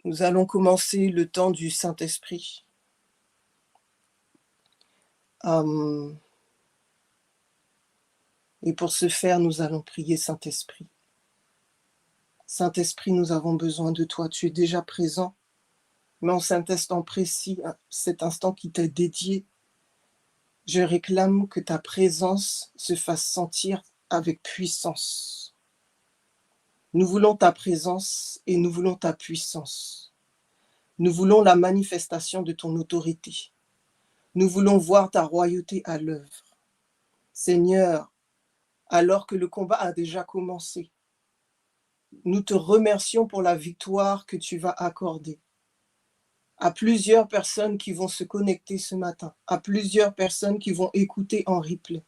Nous allons commencer le temps du Saint-Esprit. Et pour ce faire, nous allons prier Saint-Esprit. Saint-Esprit, nous avons besoin de toi. Tu es déjà présent, mais en cet instant précis, cet instant qui t'est dédié, je réclame que ta présence se fasse sentir avec puissance. Nous voulons ta présence et nous voulons ta puissance. Nous voulons la manifestation de ton autorité. Nous voulons voir ta royauté à l'œuvre. Seigneur, alors que le combat a déjà commencé, nous te remercions pour la victoire que tu vas accorder à plusieurs personnes qui vont se connecter ce matin, à plusieurs personnes qui vont écouter en replay.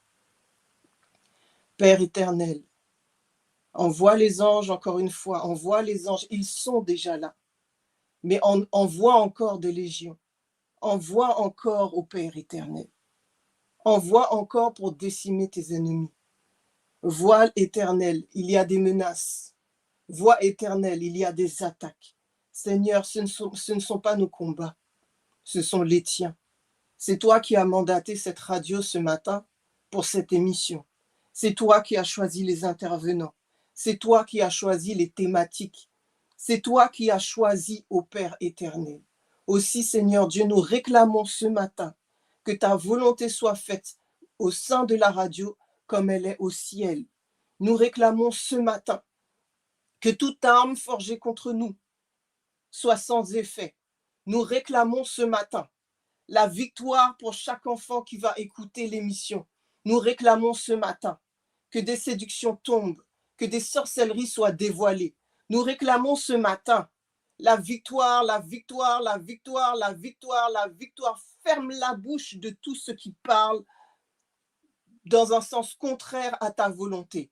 Père éternel, envoie les anges encore une fois, envoie les anges, ils sont déjà là, mais envoie encore des légions, envoie encore au Père éternel, envoie encore pour décimer tes ennemis. Voix éternelle, il y a des menaces. Voix éternelle, il y a des attaques. Seigneur, ce ne sont pas nos combats, ce sont les tiens. C'est toi qui as mandaté cette radio ce matin pour cette émission. C'est toi qui as choisi les intervenants. C'est toi qui as choisi les thématiques. C'est toi qui as choisi, ô Père éternel. Aussi, Seigneur Dieu, nous réclamons ce matin que ta volonté soit faite au sein de la radio comme elle est au ciel. Nous réclamons ce matin que toute arme forgée contre nous soit sans effet. Nous réclamons ce matin la victoire pour chaque enfant qui va écouter l'émission. Nous réclamons ce matin que des séductions tombent, que des sorcelleries soient dévoilées. Nous réclamons ce matin la victoire, la victoire, la victoire, la victoire, la victoire. Ferme la bouche de tous ceux qui parlent dans un sens contraire à ta volonté.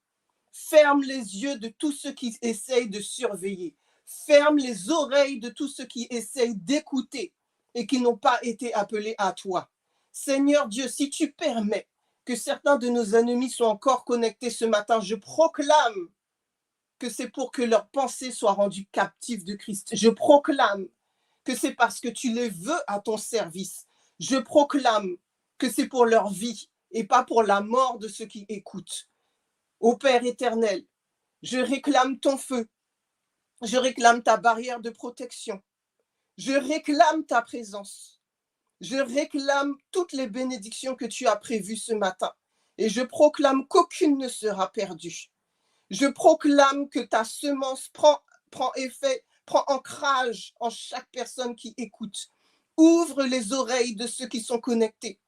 Ferme les yeux de tous ceux qui essayent de surveiller. Ferme les oreilles de tous ceux qui essayent d'écouter et qui n'ont pas été appelés à toi. Seigneur Dieu, si tu permets que certains de nos ennemis soient encore connectés ce matin, je proclame que c'est pour que leurs pensées soient rendues captives de Christ. Je proclame que c'est parce que tu les veux à ton service. Je proclame que c'est pour leur vie et pas pour la mort de ceux qui écoutent. Ô Père éternel, je réclame ton feu, je réclame ta barrière de protection, je réclame ta présence, je réclame toutes les bénédictions que tu as prévues ce matin et je proclame qu'aucune ne sera perdue. Je proclame que ta semence prend effet, prend ancrage en chaque personne qui écoute. Ouvre les oreilles de ceux qui sont connectés.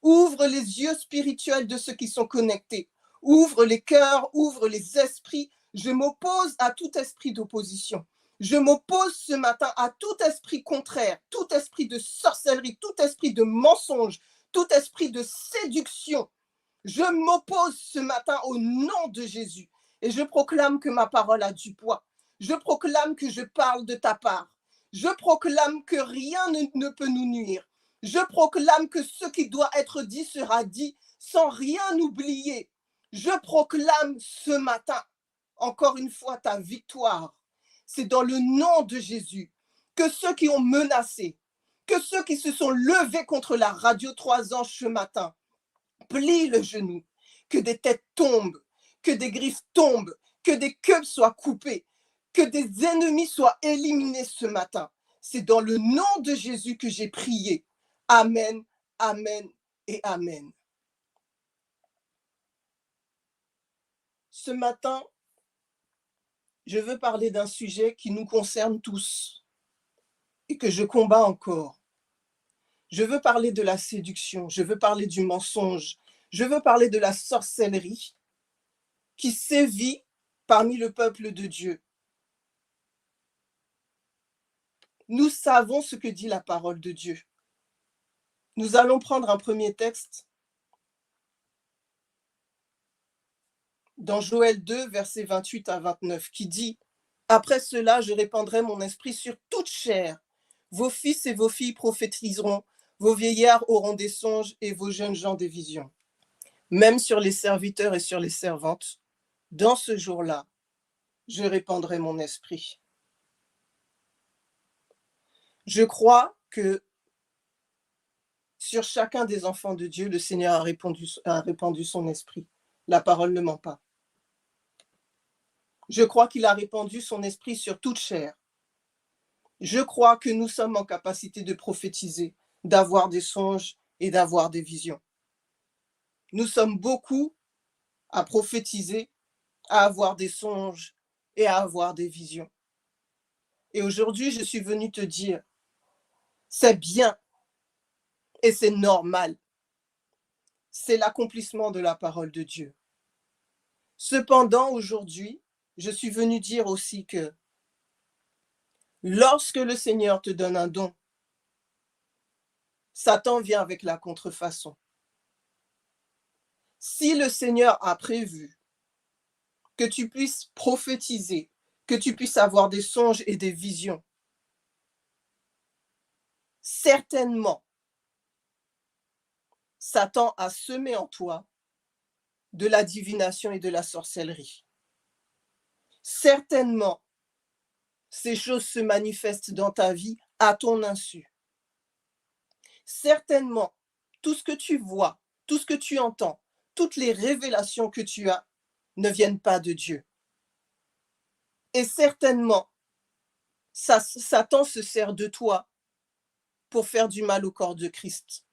Ouvre les yeux spirituels de ceux qui sont connectés. Ouvre les cœurs, ouvre les esprits. Je m'oppose à tout esprit d'opposition. Je m'oppose ce matin à tout esprit contraire, tout esprit de sorcellerie, tout esprit de mensonge, tout esprit de séduction. Je m'oppose ce matin au nom de Jésus et je proclame que ma parole a du poids. Je proclame que je parle de ta part. Je proclame que rien ne peut nous nuire. Je proclame que ce qui doit être dit sera dit sans rien oublier. Je proclame ce matin, encore une fois, ta victoire. C'est dans le nom de Jésus que ceux qui ont menacé, que ceux qui se sont levés contre la radio 3 anges ce matin, plient le genou, que des têtes tombent, que des griffes tombent, que des queues soient coupées, que des ennemis soient éliminés ce matin. C'est dans le nom de Jésus que j'ai prié. Amen, amen et amen. Ce matin, je veux parler d'un sujet qui nous concerne tous et que je combats encore. Je veux parler de la séduction, je veux parler du mensonge, je veux parler de la sorcellerie qui sévit parmi le peuple de Dieu. Nous savons ce que dit la parole de Dieu. Nous allons prendre un premier texte dans Joël 2, versets 28 à 29, qui dit « Après cela, je répandrai mon esprit sur toute chair. Vos fils et vos filles prophétiseront, vos vieillards auront des songes et vos jeunes gens des visions. Même sur les serviteurs et sur les servantes, dans ce jour-là, je répandrai mon esprit. » Je crois que sur chacun des enfants de Dieu, le Seigneur a répandu son esprit. La parole ne ment pas. Je crois qu'il a répandu son esprit sur toute chair. Je crois que nous sommes en capacité de prophétiser, d'avoir des songes et d'avoir des visions. Nous sommes beaucoup à prophétiser, à avoir des songes et à avoir des visions. Et aujourd'hui, je suis venue te dire, c'est bien et c'est normal. C'est l'accomplissement de la parole de Dieu. Cependant, aujourd'hui, je suis venue dire aussi que lorsque le Seigneur te donne un don, Satan vient avec la contrefaçon. Si le Seigneur a prévu que tu puisses prophétiser, que tu puisses avoir des songes et des visions, certainement, Satan a semé en toi de la divination et de la sorcellerie. Certainement, ces choses se manifestent dans ta vie à ton insu. Certainement, tout ce que tu vois, tout ce que tu entends, toutes les révélations que tu as ne viennent pas de Dieu. Et certainement, Satan se sert de toi pour faire du mal au corps de Christ.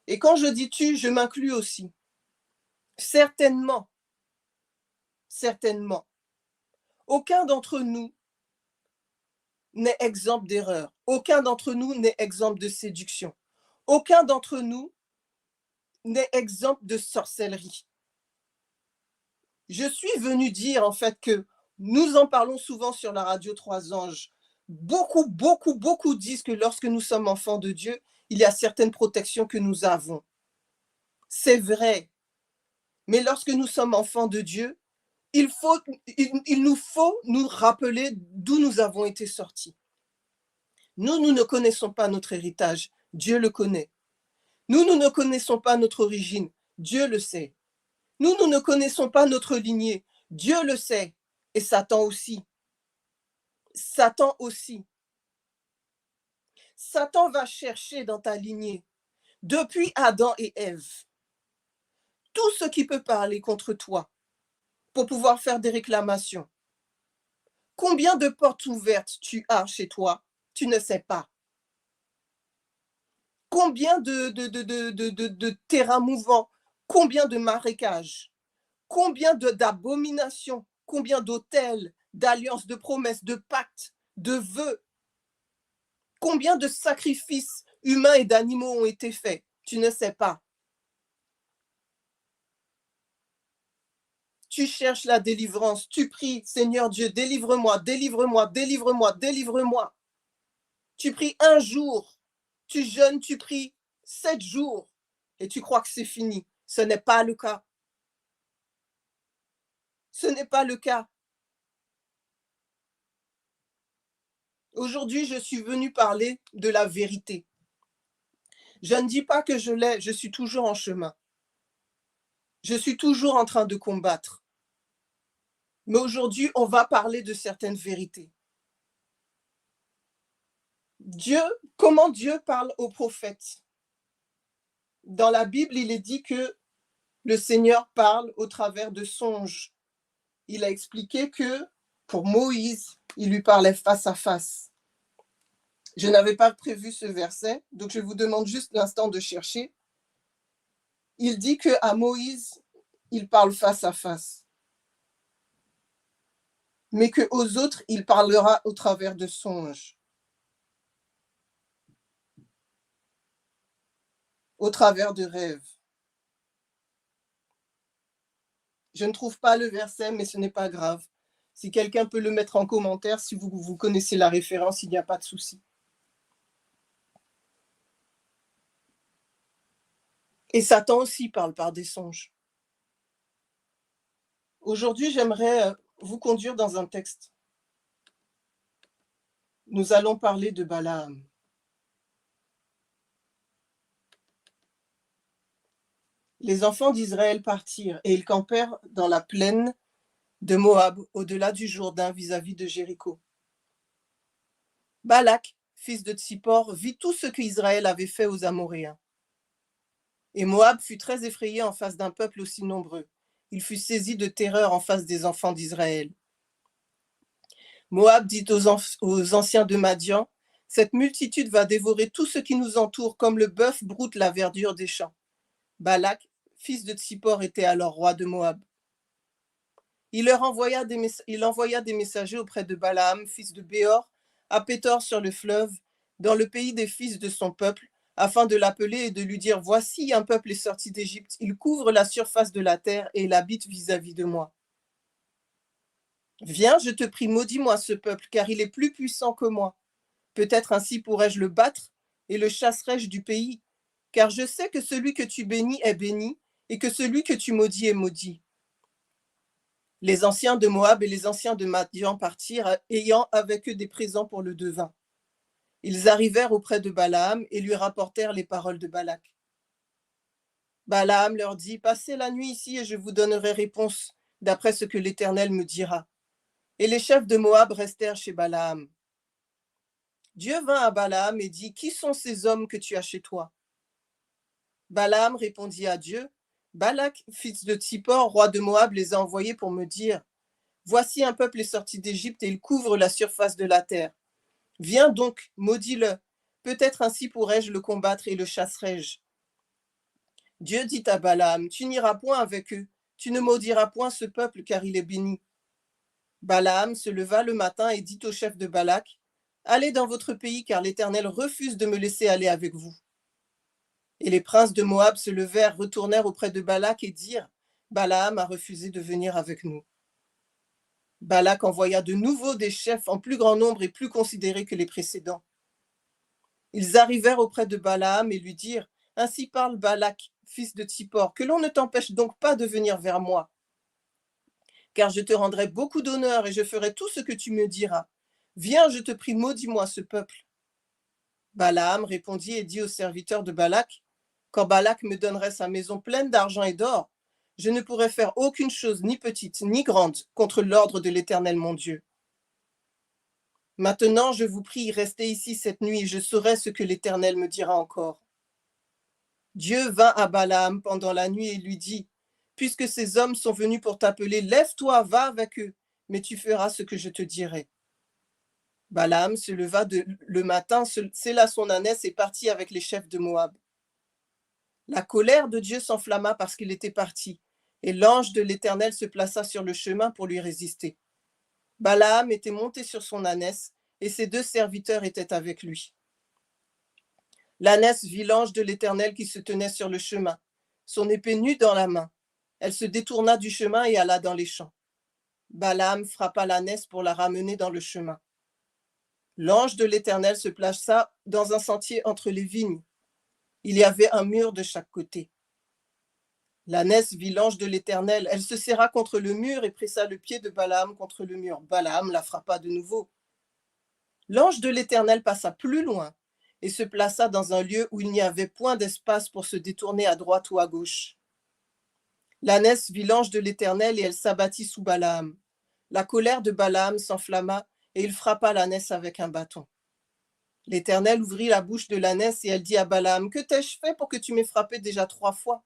Et quand je dis tu, je m'inclus aussi. Certainement, aucun d'entre nous n'est exempt d'erreur. Aucun d'entre nous n'est exempt de séduction. Aucun d'entre nous n'est exempt de sorcellerie. Je suis venue dire en fait que nous en parlons souvent sur la radio Trois Anges. Beaucoup disent que lorsque nous sommes enfants de Dieu, il y a certaines protections que nous avons. C'est vrai. Mais lorsque nous sommes enfants de Dieu, il nous faut nous rappeler d'où nous avons été sortis. Nous ne connaissons pas notre héritage. Dieu le connaît. Nous ne connaissons pas notre origine. Dieu le sait. Nous ne connaissons pas notre lignée. Dieu le sait. Et Satan aussi. Satan aussi. Satan va chercher dans ta lignée, depuis Adam et Ève, tout ce qui peut parler contre toi pour pouvoir faire des réclamations. Combien de portes ouvertes tu as chez toi, tu ne sais pas. Combien de terrains mouvants, combien de marécages, combien d'abominations, combien d'autels, d'alliances, de promesses, de pactes, de vœux, combien de sacrifices humains et d'animaux ont été faits, tu ne sais pas. Tu cherches la délivrance, tu pries, Seigneur Dieu, délivre-moi, délivre-moi, délivre-moi, délivre-moi. Tu pries un jour, tu jeûnes, tu pries 7 jours et tu crois que c'est fini. Ce n'est pas le cas. Ce n'est pas le cas. Aujourd'hui, je suis venue parler de la vérité. Je ne dis pas que je l'ai, je suis toujours en chemin. Je suis toujours en train de combattre. Mais aujourd'hui, on va parler de certaines vérités. Comment Dieu parle aux prophètes? Dans la Bible, il est dit que le Seigneur parle au travers de songes. Il a expliqué que pour Moïse, il lui parlait face à face. Je n'avais pas prévu ce verset, donc je vous demande juste l'instant de chercher. Il dit qu'à Moïse, il parle face à face, mais qu'aux autres, il parlera au travers de songes, au travers de rêves. Je ne trouve pas le verset, mais ce n'est pas grave. Si quelqu'un peut le mettre en commentaire, si vous connaissez la référence, il n'y a pas de souci. Et Satan aussi parle par des songes. Aujourd'hui, j'aimerais vous conduire dans un texte. Nous allons parler de Balaam. Les enfants d'Israël partirent et ils campèrent dans la plaine de Moab, au-delà du Jourdain, vis-à-vis de Jéricho. Balak, fils de Tsippor, vit tout ce qu'Israël avait fait aux Amoréens. Et Moab fut très effrayé en face d'un peuple aussi nombreux. Il fut saisi de terreur en face des enfants d'Israël. Moab dit aux anciens de Madian, « Cette multitude va dévorer tout ce qui nous entoure, comme le bœuf broute la verdure des champs. » Balak, fils de Tsippor, était alors roi de Moab. Il envoya des messagers auprès de Balaam, fils de Béor, à Pétor sur le fleuve, dans le pays des fils de son peuple, afin de l'appeler et de lui dire, « Voici un peuple est sorti d'Égypte, il couvre la surface de la terre et il habite vis-à-vis de moi. Viens, je te prie, maudis-moi ce peuple, car il est plus puissant que moi. Peut-être ainsi pourrais-je le battre et le chasserai-je du pays, car je sais que celui que tu bénis est béni et que celui que tu maudis est maudit. » Les anciens de Moab et les anciens de Madian partirent, ayant avec eux des présents pour le devin. Ils arrivèrent auprès de Balaam et lui rapportèrent les paroles de Balak. Balaam leur dit, « Passez la nuit ici et je vous donnerai réponse, d'après ce que l'Éternel me dira. » Et les chefs de Moab restèrent chez Balaam. Dieu vint à Balaam et dit, « Qui sont ces hommes que tu as chez toi ?» Balaam répondit à Dieu, « Balak, fils de Tsippor, roi de Moab, les a envoyés pour me dire, « Voici un peuple est sorti d'Égypte et il couvre la surface de la terre. Viens donc, maudis-le, peut-être ainsi pourrais-je le combattre et le chasserai-je. » Dieu dit à Balaam, « Tu n'iras point avec eux, tu ne maudiras point ce peuple car il est béni. » Balaam se leva le matin et dit au chef de Balak, « Allez dans votre pays car l'Éternel refuse de me laisser aller avec vous. » Et les princes de Moab se levèrent, retournèrent auprès de Balak et dirent, « Balaam a refusé de venir avec nous. » Balak envoya de nouveau des chefs en plus grand nombre et plus considérés que les précédents. Ils arrivèrent auprès de Balaam et lui dirent, « Ainsi parle Balak, fils de Tsippor, que l'on ne t'empêche donc pas de venir vers moi. Car je te rendrai beaucoup d'honneur et je ferai tout ce que tu me diras. Viens, je te prie, maudis-moi ce peuple. » Balaam répondit et dit aux serviteurs de Balak, « Quand Balak me donnerait sa maison pleine d'argent et d'or, je ne pourrais faire aucune chose, ni petite, ni grande, contre l'ordre de l'Éternel mon Dieu. Maintenant, je vous prie, restez ici cette nuit et je saurai ce que l'Éternel me dira encore. » Dieu vint à Balaam pendant la nuit et lui dit, « Puisque ces hommes sont venus pour t'appeler, lève-toi, va avec eux, mais tu feras ce que je te dirai. » Balaam se leva le matin, sella son ânesse et partit avec les chefs de Moab. La colère de Dieu s'enflamma parce qu'il était parti, et l'ange de l'Éternel se plaça sur le chemin pour lui résister. Balaam était monté sur son ânesse, et ses 2 serviteurs étaient avec lui. L'ânesse vit l'ange de l'Éternel qui se tenait sur le chemin, son épée nue dans la main. Elle se détourna du chemin et alla dans les champs. Balaam frappa l'ânesse pour la ramener dans le chemin. L'ange de l'Éternel se plaça dans un sentier entre les vignes. Il y avait un mur de chaque côté. L'ânesse vit l'ange de l'Éternel. Elle se serra contre le mur et pressa le pied de Balaam contre le mur. Balaam la frappa de nouveau. L'ange de l'Éternel passa plus loin et se plaça dans un lieu où il n'y avait point d'espace pour se détourner à droite ou à gauche. L'ânesse vit l'ange de l'Éternel et elle s'abattit sous Balaam. La colère de Balaam s'enflamma et il frappa l'ânesse avec un bâton. L'Éternel ouvrit la bouche de l'ânesse et elle dit à Balaam, « Que t'ai-je fait pour que tu m'aies frappé déjà 3 fois ?»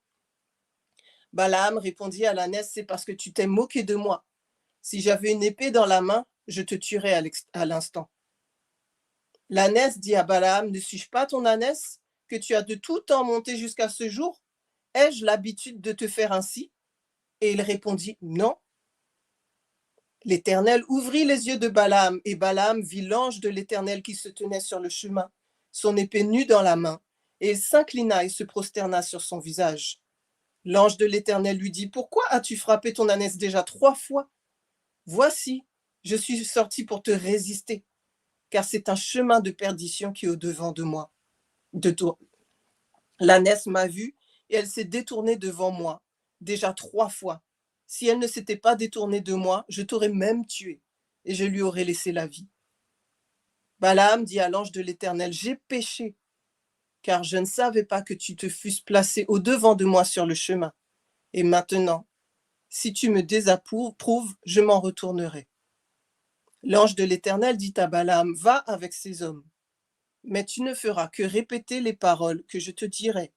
Balaam répondit à l'ânesse, « C'est parce que tu t'es moqué de moi. Si j'avais une épée dans la main, je te tuerais à l'instant. » L'ânesse dit à Balaam, « Ne suis-je pas ton ânesse, que tu as de tout temps monté jusqu'à ce jour? Ai-je l'habitude de te faire ainsi ?» Et il répondit, « Non. » L'Éternel ouvrit les yeux de Balaam, et Balaam vit l'ange de l'Éternel qui se tenait sur le chemin, son épée nue dans la main, et il s'inclina et se prosterna sur son visage. L'ange de l'Éternel lui dit, « Pourquoi as-tu frappé ton ânesse déjà 3 fois? Voici, je suis sorti pour te résister, car c'est un chemin de perdition qui est au-devant de moi. L'ânesse m'a vu, et elle s'est détournée devant moi, déjà 3 fois. Si elle ne s'était pas détournée de moi, je t'aurais même tué, et je lui aurais laissé la vie. » Balaam dit à l'ange de l'Éternel, « J'ai péché, car je ne savais pas que tu te fusses placé au-devant de moi sur le chemin. Et maintenant, si tu me désapprouves, je m'en retournerai. » L'ange de l'Éternel dit à Balaam, « Va avec ces hommes. » mais tu ne feras que répéter les paroles que je te dirai. »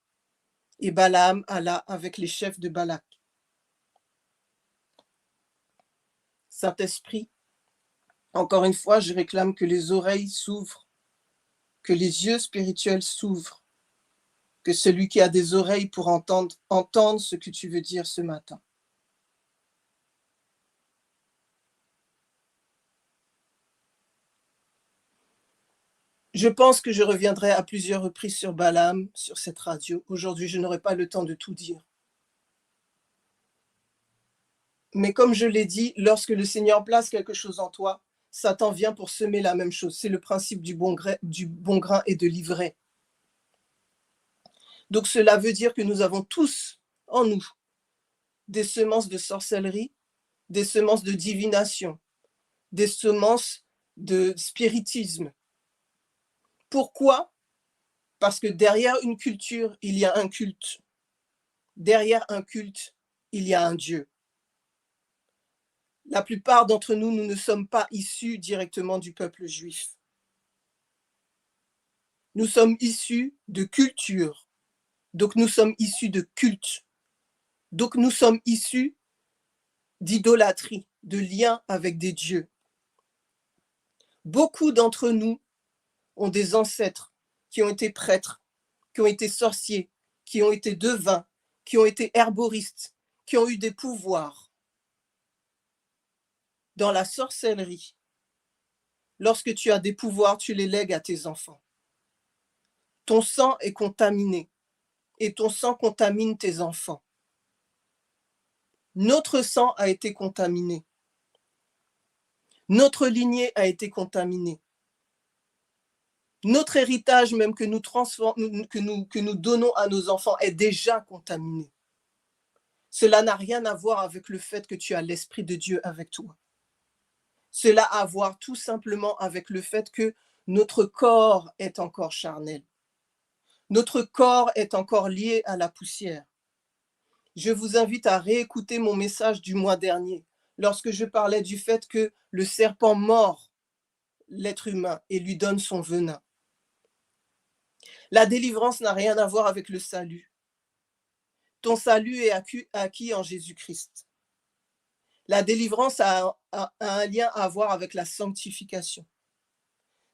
Et Balaam alla avec les chefs de Balak. Saint-Esprit, encore une fois, je réclame que les oreilles s'ouvrent, que les yeux spirituels s'ouvrent, que celui qui a des oreilles pour entendre, entende ce que tu veux dire ce matin. Je pense que je reviendrai à plusieurs reprises sur Balaam, sur cette radio. Aujourd'hui, je n'aurai pas le temps de tout dire. Mais comme je l'ai dit, lorsque le Seigneur place quelque chose en toi, Satan vient pour semer la même chose. C'est le principe du bon grain et de l'ivraie. Donc cela veut dire que nous avons tous en nous des semences de sorcellerie, des semences de divination, des semences de spiritisme. Pourquoi? Parce que derrière une culture, il y a un culte. Derrière un culte, il y a un Dieu. La plupart d'entre nous, nous ne sommes pas issus directement du peuple juif. Nous sommes issus de culture. Donc nous sommes issus de culte. Donc nous sommes issus d'idolâtrie, de liens avec des dieux. Beaucoup d'entre nous ont des ancêtres qui ont été prêtres, qui ont été sorciers, qui ont été devins, qui ont été herboristes, qui ont eu des pouvoirs. Dans la sorcellerie, lorsque tu as des pouvoirs, tu les lègues à tes enfants. Ton sang est contaminé et ton sang contamine tes enfants. Notre sang a été contaminé. Notre lignée a été contaminée. Notre héritage même que nous donnons à nos enfants est déjà contaminé. Cela n'a rien à voir avec le fait que tu as l'Esprit de Dieu avec toi. Cela a à voir tout simplement avec le fait que notre corps est encore charnel. Notre corps est encore lié à la poussière. Je vous invite à réécouter mon message du mois dernier, lorsque je parlais du fait que le serpent mord l'être humain et lui donne son venin. La délivrance n'a rien à voir avec le salut. Ton salut est acquis en Jésus-Christ. La délivrance a un lien à voir avec la sanctification.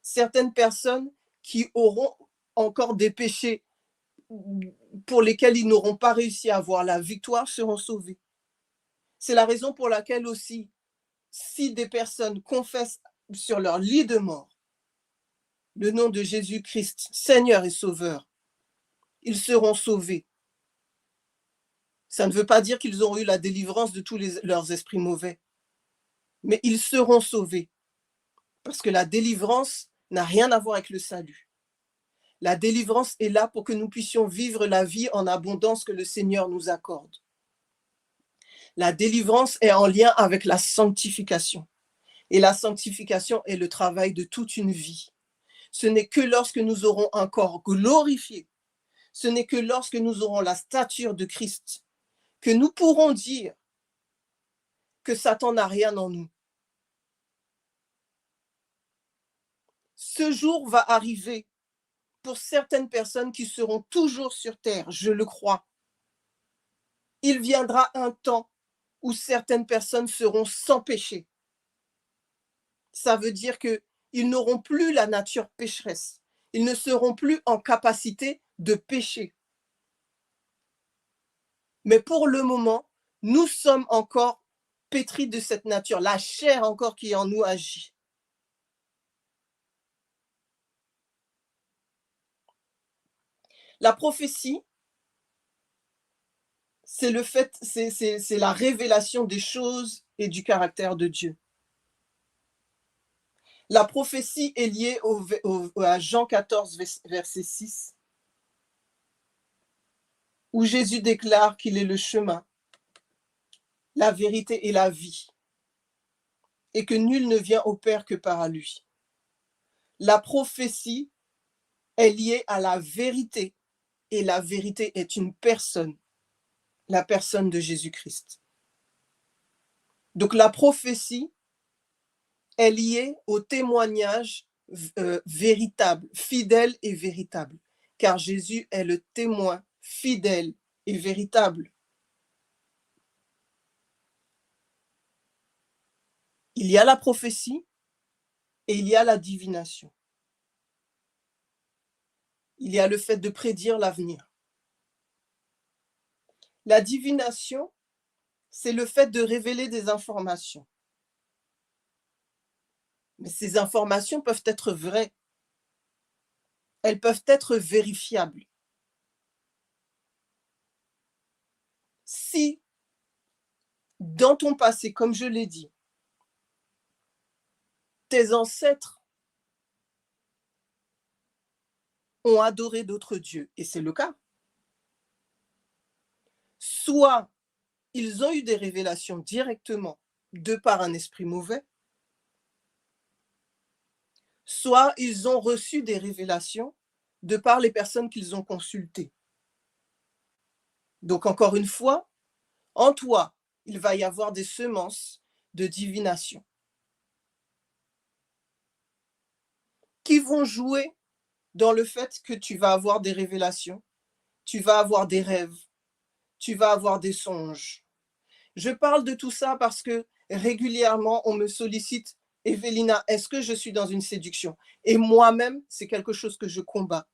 Certaines personnes qui auront encore des péchés pour lesquels ils n'auront pas réussi à avoir la victoire seront sauvés. C'est la raison pour laquelle aussi, si des personnes confessent sur leur lit de mort le nom de Jésus-Christ, Seigneur et Sauveur, ils seront sauvés. Ça ne veut pas dire qu'ils auront eu la délivrance de tous leurs esprits mauvais, mais ils seront sauvés, parce que la délivrance n'a rien à voir avec le salut. La délivrance est là pour que nous puissions vivre la vie en abondance que le Seigneur nous accorde. La délivrance est en lien avec la sanctification. Et la sanctification est le travail de toute une vie. Ce n'est que lorsque nous aurons un corps glorifié, ce n'est que lorsque nous aurons la stature de Christ, que nous pourrons dire que Satan n'a rien en nous. Ce jour va arriver pour certaines personnes qui seront toujours sur terre, je le crois. Il viendra un temps où certaines personnes seront sans péché. Ça veut dire qu'ils n'auront plus la nature pécheresse. Ils ne seront plus en capacité de pécher. Mais pour le moment, nous sommes encore pétris de cette nature, la chair encore qui en nous agit. La prophétie, c'est la révélation des choses et du caractère de Dieu. La prophétie est liée à Jean 14, verset 6, où Jésus déclare qu'il est le chemin, la vérité et la vie, et que nul ne vient au Père que par lui. La prophétie est liée à la vérité, et la vérité est une personne, la personne de Jésus-Christ. Donc la prophétie est liée au témoignage véritable, fidèle et véritable, car Jésus est le témoin fidèle et véritable. Il y a la prophétie et il y a la divination. Il y a le fait de prédire l'avenir. La divination, c'est le fait de révéler des informations. Mais ces informations peuvent être vraies. Elles peuvent être vérifiables. Si, dans ton passé, comme je l'ai dit, tes ancêtres ont adoré d'autres dieux, et c'est le cas, soit ils ont eu des révélations directement de par un esprit mauvais, soit ils ont reçu des révélations de par les personnes qu'ils ont consultées. Donc encore une fois, en toi, il va y avoir des semences de divination qui vont jouer dans le fait que tu vas avoir des révélations, tu vas avoir des rêves, tu vas avoir des songes. Je parle de tout ça parce que régulièrement, on me sollicite: Evelina, est-ce que je suis dans une séduction? Et moi-même, c'est quelque chose que je combats.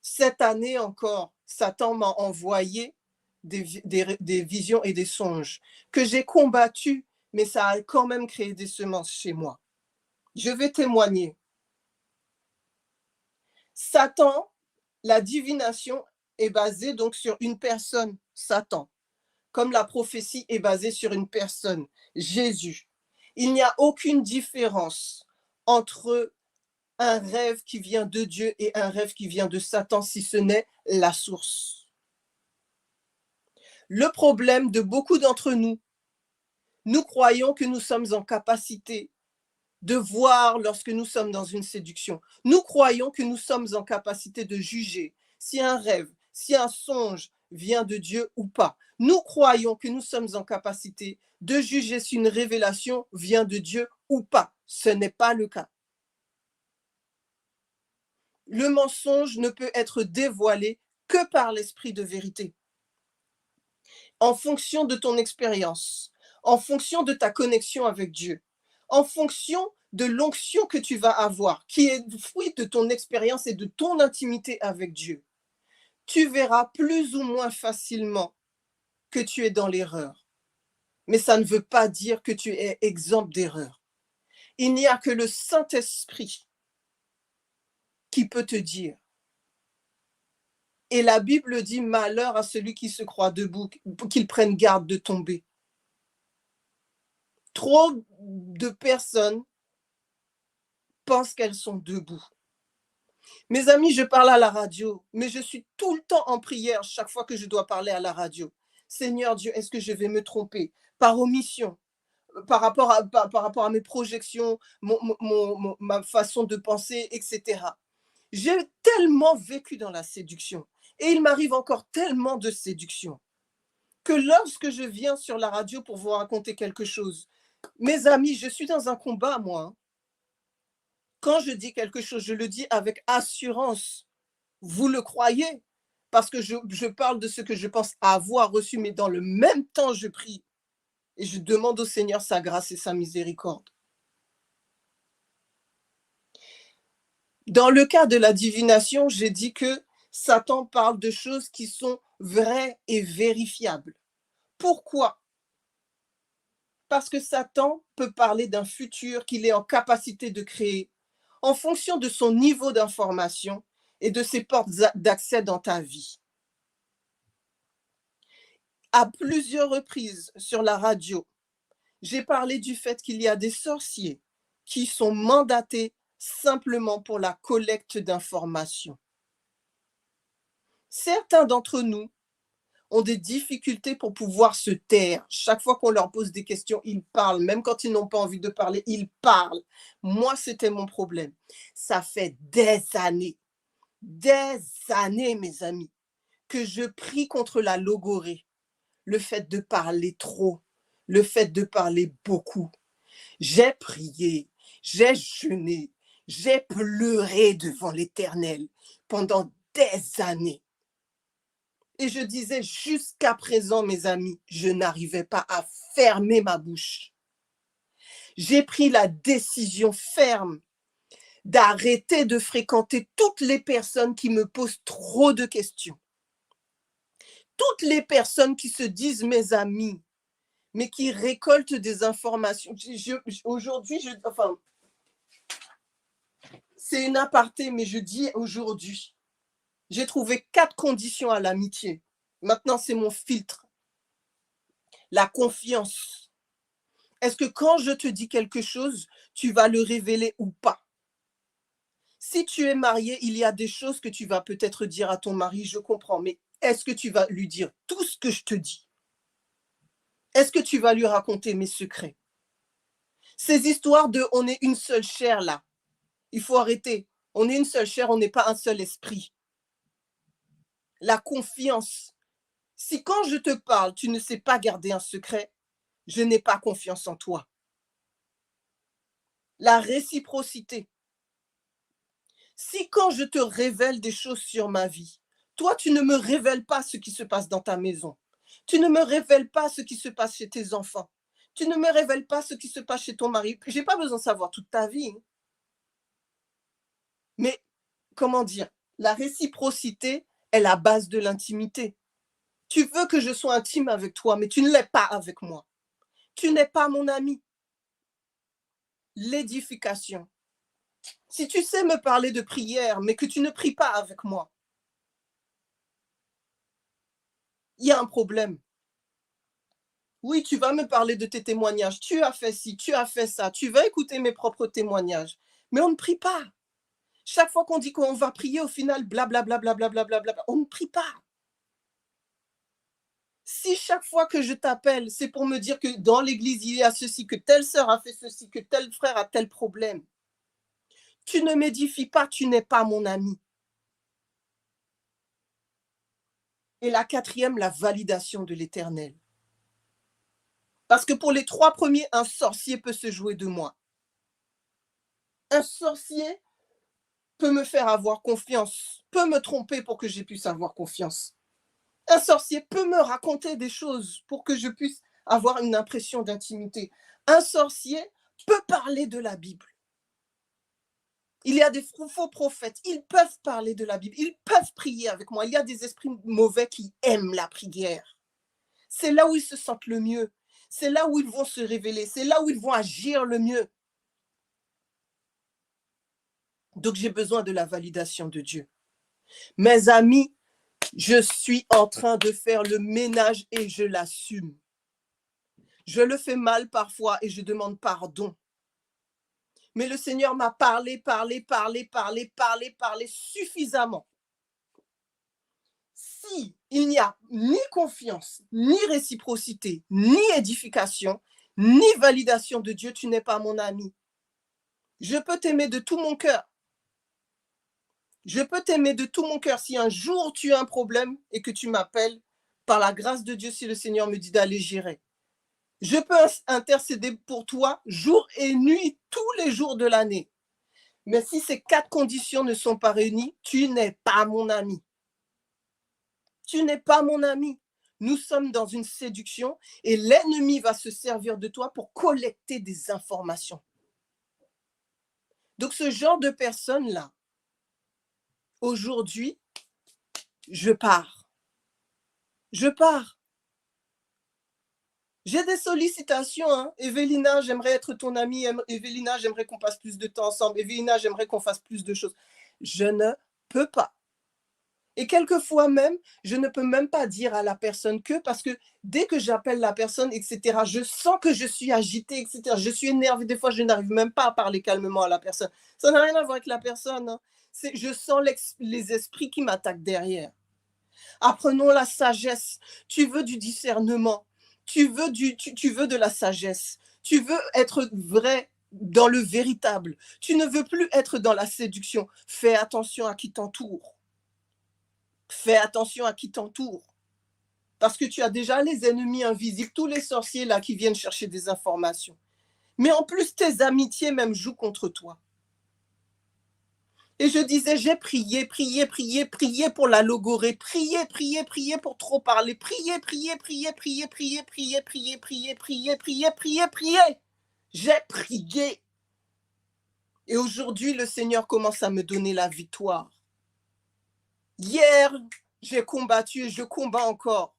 Cette année encore, Satan m'a envoyé des visions et des songes que j'ai combattus, mais ça a quand même créé des semences chez moi. Je vais témoigner. Satan, la divination est basée donc sur une personne, Satan, comme la prophétie est basée sur une personne, Jésus. Il n'y a aucune différence entre un rêve qui vient de Dieu et un rêve qui vient de Satan, si ce n'est la source. Le problème de beaucoup d'entre nous, nous croyons que nous sommes en capacité de voir lorsque nous sommes dans une séduction. Nous croyons que nous sommes en capacité de juger si un rêve, si un songe vient de Dieu ou pas. Nous croyons que nous sommes en capacité de juger si une révélation vient de Dieu ou pas. Ce n'est pas le cas. Le mensonge ne peut être dévoilé que par l'esprit de vérité. En fonction de ton expérience, en fonction de ta connexion avec Dieu, en fonction de l'onction que tu vas avoir, qui est le fruit de ton expérience et de ton intimité avec Dieu, tu verras plus ou moins facilement que tu es dans l'erreur. Mais ça ne veut pas dire que tu es exempt d'erreur. Il n'y a que le Saint-Esprit qui peut te dire. Et la Bible dit: malheur à celui qui se croit debout, qu'il prenne garde de tomber. Trop de personnes pensent qu'elles sont debout. Mes amis, je parle à la radio, mais je suis tout le temps en prière chaque fois que je dois parler à la radio. Seigneur Dieu, est-ce que je vais me tromper par omission, par rapport à mes projections, ma façon de penser, etc. J'ai tellement vécu dans la séduction et il m'arrive encore tellement de séduction que lorsque je viens sur la radio pour vous raconter quelque chose, mes amis, je suis dans un combat, moi. Quand je dis quelque chose, je le dis avec assurance. Vous le croyez? Parce que je parle de ce que je pense avoir reçu, mais dans le même temps, je prie et je demande au Seigneur sa grâce et sa miséricorde. Dans le cas de la divination, j'ai dit que Satan parle de choses qui sont vraies et vérifiables. Pourquoi? Parce que Satan peut parler d'un futur qu'il est en capacité de créer en fonction de son niveau d'information et de ses portes d'accès dans ta vie. À plusieurs reprises sur la radio, j'ai parlé du fait qu'il y a des sorciers qui sont mandatés simplement pour la collecte d'informations. Certains d'entre nous ont des difficultés pour pouvoir se taire. Chaque fois qu'on leur pose des questions, ils parlent. Même quand ils n'ont pas envie de parler, ils parlent. Moi, c'était mon problème. Ça fait des années, mes amis, que je prie contre la logorée, le fait de parler trop, le fait de parler beaucoup. J'ai prié, j'ai jeûné, J'ai pleuré devant l'Éternel pendant des années. Et je disais, jusqu'à présent, mes amis, je n'arrivais pas à fermer ma bouche. J'ai pris la décision ferme d'arrêter de fréquenter toutes les personnes qui me posent trop de questions. Toutes les personnes qui se disent mes amis, mais qui récoltent des informations. Aujourd'hui, enfin, c'est une aparté, mais je dis aujourd'hui, j'ai trouvé 4 conditions à l'amitié. Maintenant, c'est mon filtre. La confiance. Est-ce que quand je te dis quelque chose, tu vas le révéler ou pas? Si tu es marié, il y a des choses que tu vas peut-être dire à ton mari, je comprends, mais est-ce que tu vas lui dire tout ce que je te dis? Est-ce que tu vas lui raconter mes secrets? Ces histoires de on est une seule chair là, il faut arrêter. On est une seule chair, on n'est pas un seul esprit. La confiance. Si quand je te parle, tu ne sais pas garder un secret, je n'ai pas confiance en toi. La réciprocité. Si quand je te révèle des choses sur ma vie, toi, tu ne me révèles pas ce qui se passe dans ta maison. Tu ne me révèles pas ce qui se passe chez tes enfants. Tu ne me révèles pas ce qui se passe chez ton mari. Je n'ai pas besoin de savoir toute ta vie. Mais comment dire, la réciprocité est la base de l'intimité. Tu veux que je sois intime avec toi, mais tu ne l'es pas avec moi. Tu n'es pas mon ami. L'édification. Si tu sais me parler de prière, mais que tu ne pries pas avec moi, il y a un problème. Oui, tu vas me parler de tes témoignages. Tu as fait ci, tu as fait ça. Tu vas écouter mes propres témoignages. Mais on ne prie pas. Chaque fois qu'on dit qu'on va prier, au final, blablabla, on ne prie pas. Si chaque fois que je t'appelle, c'est pour me dire que dans l'église, il y a ceci, que telle sœur a fait ceci, que tel frère a tel problème, tu ne m'édifies pas, tu n'es pas mon ami. Et la quatrième, la validation de l'Éternel. Parce que pour les 3 premiers, un sorcier peut se jouer de moi. Un sorcier peut me faire avoir confiance, peut me tromper pour que je puisse avoir confiance. Un sorcier peut me raconter des choses pour que je puisse avoir une impression d'intimité. Un sorcier peut parler de la Bible. Il y a des faux prophètes, ils peuvent parler de la Bible, ils peuvent prier avec moi. Il y a des esprits mauvais qui aiment la prière. C'est là où ils se sentent le mieux. C'est là où ils vont se révéler. C'est là où ils vont agir le mieux. Donc j'ai besoin de la validation de Dieu. Mes amis, je suis en train de faire le ménage et je l'assume. Je le fais mal parfois et je demande pardon. Mais le Seigneur m'a parlé suffisamment. Si il n'y a ni confiance, ni réciprocité, ni édification, ni validation de Dieu, tu n'es pas mon ami. Je peux t'aimer de tout mon cœur. Je peux t'aimer de tout mon cœur. Si un jour tu as un problème et que tu m'appelles, par la grâce de Dieu, si le Seigneur me dit d'aller, j'irai. Je peux intercéder pour toi jour et nuit, tous les jours de l'année. Mais si ces 4 conditions ne sont pas réunies, tu n'es pas mon ami. Tu n'es pas mon ami. Nous sommes dans une séduction et l'ennemi va se servir de toi pour collecter des informations. Donc ce genre de personnes-là, aujourd'hui, je pars. Je pars. J'ai des sollicitations. Hein. Evélina, j'aimerais être ton amie. Evélina, j'aimerais qu'on passe plus de temps ensemble. Evélina, j'aimerais qu'on fasse plus de choses. Je ne peux pas. Et quelquefois même, je ne peux même pas dire à la personne que, parce que dès que j'appelle la personne, etc., je sens que je suis agitée, etc. Je suis énervée. Des fois, je n'arrive même pas à parler calmement à la personne. Ça n'a rien à voir avec la personne. Hein. Je sens les esprits qui m'attaquent derrière. Apprenons la sagesse. Tu veux du discernement. Tu veux de la sagesse. Tu veux être vrai dans le véritable. Tu ne veux plus être dans la séduction. Fais attention à qui t'entoure. Fais attention à qui t'entoure. Parce que tu as déjà les ennemis invisibles, tous les sorciers là qui viennent chercher des informations. Mais en plus, tes amitiés même jouent contre toi. Et je disais, j'ai prié, prié, prié, prié pour la logorée, prié, prié, prié pour trop parler, prié, prié, prié, prié, prié, prié, prié, prié, prié, prié, prié, prié. J'ai prié. Et aujourd'hui, le Seigneur commence à me donner la victoire. Hier, j'ai combattu et je combats encore.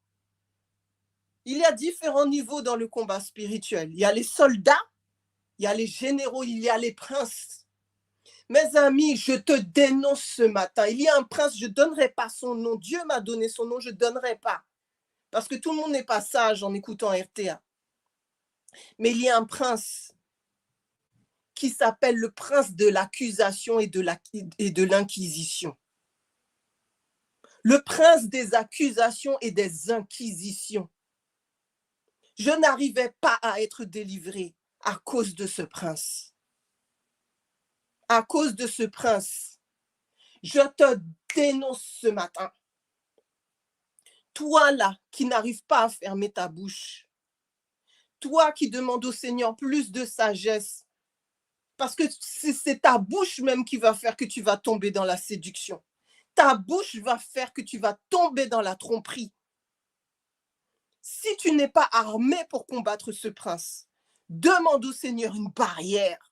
Il y a différents niveaux dans le combat spirituel. Il y a les soldats, il y a les généraux, il y a les princes. Mes amis, je te dénonce ce matin. Il y a un prince, je ne donnerai pas son nom. Dieu m'a donné son nom, je ne donnerai pas. Parce que tout le monde n'est pas sage en écoutant RTA. Mais il y a un prince qui s'appelle le prince de l'accusation et de l'inquisition. Le prince des accusations et des inquisitions. Je n'arrivais pas à être délivrée à cause de ce prince. À cause de ce prince, je te dénonce ce matin. Toi là qui n'arrives pas à fermer ta bouche, toi qui demandes au Seigneur plus de sagesse, parce que c'est ta bouche même qui va faire que tu vas tomber dans la séduction. Ta bouche va faire que tu vas tomber dans la tromperie. Si tu n'es pas armé pour combattre ce prince, demande au Seigneur une barrière.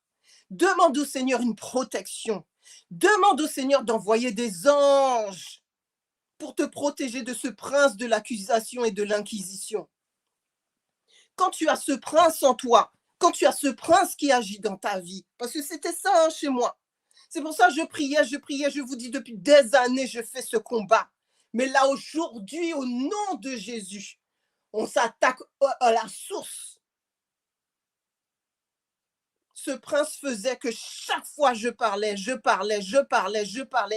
Demande au Seigneur une protection. Demande au Seigneur d'envoyer des anges pour te protéger de ce prince de l'accusation et de l'inquisition. Quand tu as ce prince en toi, quand tu as ce prince qui agit dans ta vie, parce que c'était ça chez moi. C'est pour ça que je priais, je vous dis depuis des années, je fais ce combat. Mais là aujourd'hui, au nom de Jésus, on s'attaque à la source. Ce prince faisait que chaque fois je parlais,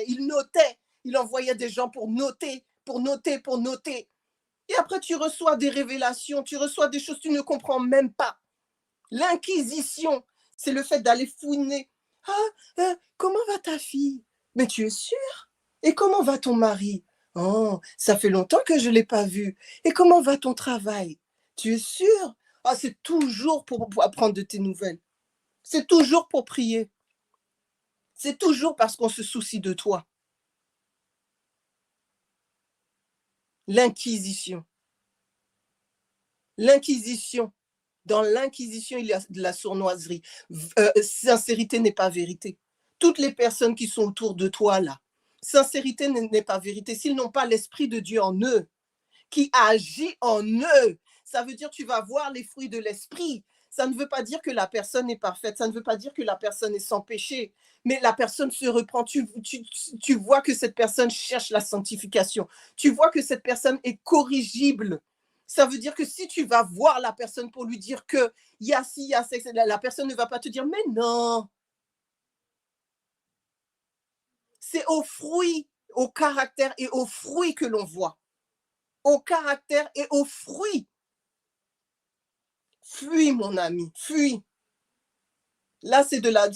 il notait, il envoyait des gens pour noter. Et après, tu reçois des révélations, tu reçois des choses que tu ne comprends même pas. L'inquisition, c'est le fait d'aller fouiner. Comment va ta fille? Mais tu es sûre? Et comment va ton mari? Oh, ça fait longtemps que je ne l'ai pas vu. Et comment va ton travail? Tu es sûre? C'est toujours pour apprendre de tes nouvelles. C'est toujours pour prier. C'est toujours parce qu'on se soucie de toi. L'inquisition. L'inquisition. Dans l'inquisition, il y a de la sournoiserie. Sincérité n'est pas vérité. Toutes les personnes qui sont autour de toi, là, sincérité n'est pas vérité. S'ils n'ont pas l'Esprit de Dieu en eux, qui agit en eux, ça veut dire que tu vas voir les fruits de l'Esprit. Ça ne veut pas dire que la personne est parfaite, ça ne veut pas dire que la personne est sans péché, mais la personne se reprend. Tu vois que cette personne cherche la sanctification. Tu vois que cette personne est corrigible. Ça veut dire que si tu vas voir la personne pour lui dire qu'il y a ci, il y a ça, la personne ne va pas te dire, mais non. C'est aux fruits, au caractère et aux fruits que l'on voit. Au caractère et aux fruits. Fuis, mon ami, fuis. Là, c'est de la...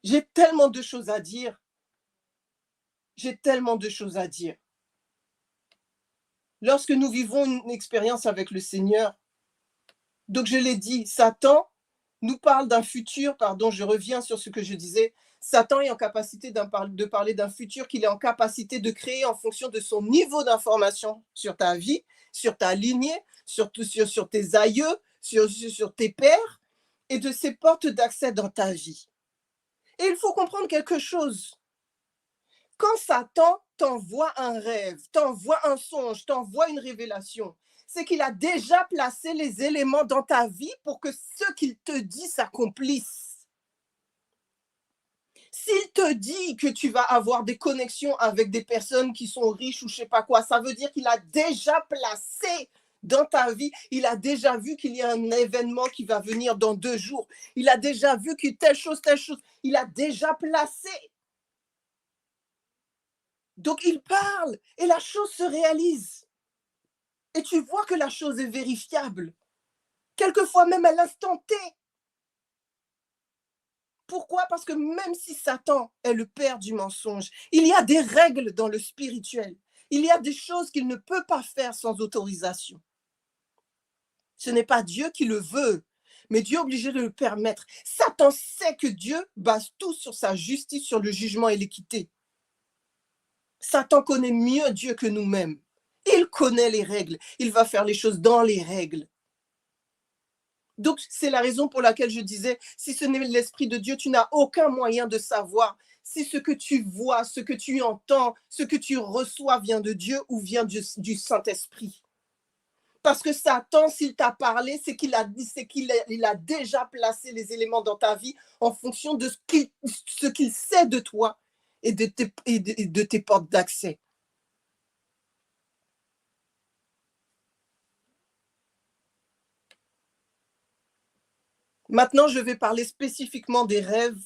J'ai tellement de choses à dire. J'ai tellement de choses à dire. Lorsque nous vivons une expérience avec le Seigneur, donc je l'ai dit, Satan nous parle d'un futur, je reviens sur ce que je disais, Satan est en capacité de parler d'un futur qu'il est en capacité de créer en fonction de son niveau d'information sur ta vie, sur ta lignée, sur tes aïeux, sur tes pères, et de ses portes d'accès dans ta vie. Et il faut comprendre quelque chose. Quand Satan t'envoie un rêve, t'envoie un songe, t'envoie une révélation, c'est qu'il a déjà placé les éléments dans ta vie pour que ce qu'il te dit s'accomplisse. S'il te dit que tu vas avoir des connexions avec des personnes qui sont riches ou je ne sais pas quoi, ça veut dire qu'il a déjà placé dans ta vie, il a déjà vu qu'il y a un événement qui va venir dans 2 jours. Il a déjà vu que telle chose, il a déjà placé. Donc il parle et la chose se réalise. Et tu vois que la chose est vérifiable. Quelquefois même à l'instant T. Pourquoi? Parce que même si Satan est le père du mensonge, il y a des règles dans le spirituel. Il y a des choses qu'il ne peut pas faire sans autorisation. Ce n'est pas Dieu qui le veut, Mais Dieu est obligé de le permettre. Satan sait que Dieu base tout sur sa justice, sur le jugement et l'équité. Satan connaît mieux Dieu que nous-mêmes. Il connaît les règles. Il va faire les choses dans les règles. Donc, c'est la raison pour laquelle je disais, si ce n'est l'Esprit de Dieu, tu n'as aucun moyen de savoir si ce que tu vois, ce que tu entends, ce que tu reçois vient de Dieu ou vient du Saint-Esprit. Parce que Satan, s'il t'a parlé, c'est qu'il a déjà placé les éléments dans ta vie en fonction de ce qu'il sait de toi et de tes portes d'accès. Maintenant, je vais parler spécifiquement des rêves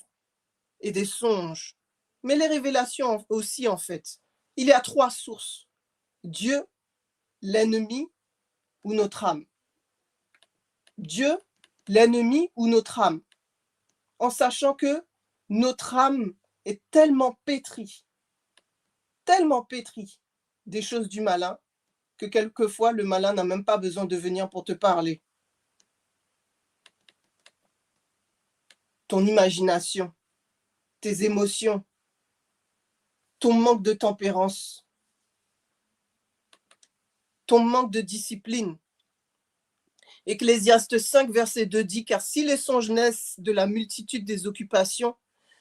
et des songes, mais les révélations aussi, en fait. Il y a 3 sources: Dieu, l'ennemi ou notre âme. Dieu, l'ennemi ou notre âme, en sachant que notre âme est tellement pétrie des choses du malin, que quelquefois le malin n'a même pas besoin de venir pour te parler. Ton imagination, tes émotions, ton manque de tempérance, ton manque de discipline. Ecclésiaste 5, verset 2 dit: car si les songes naissent de la multitude des occupations,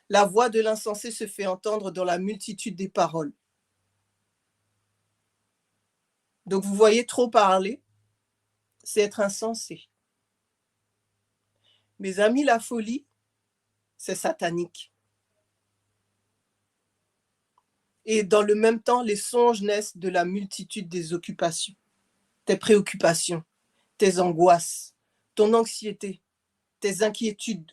la voix de l'insensé se fait entendre dans la multitude des paroles. Donc vous voyez, trop parler, c'est être insensé. Mes amis, la folie, c'est satanique. Et dans le même temps, les songes naissent de la multitude des occupations, tes préoccupations, tes angoisses, ton anxiété, tes inquiétudes,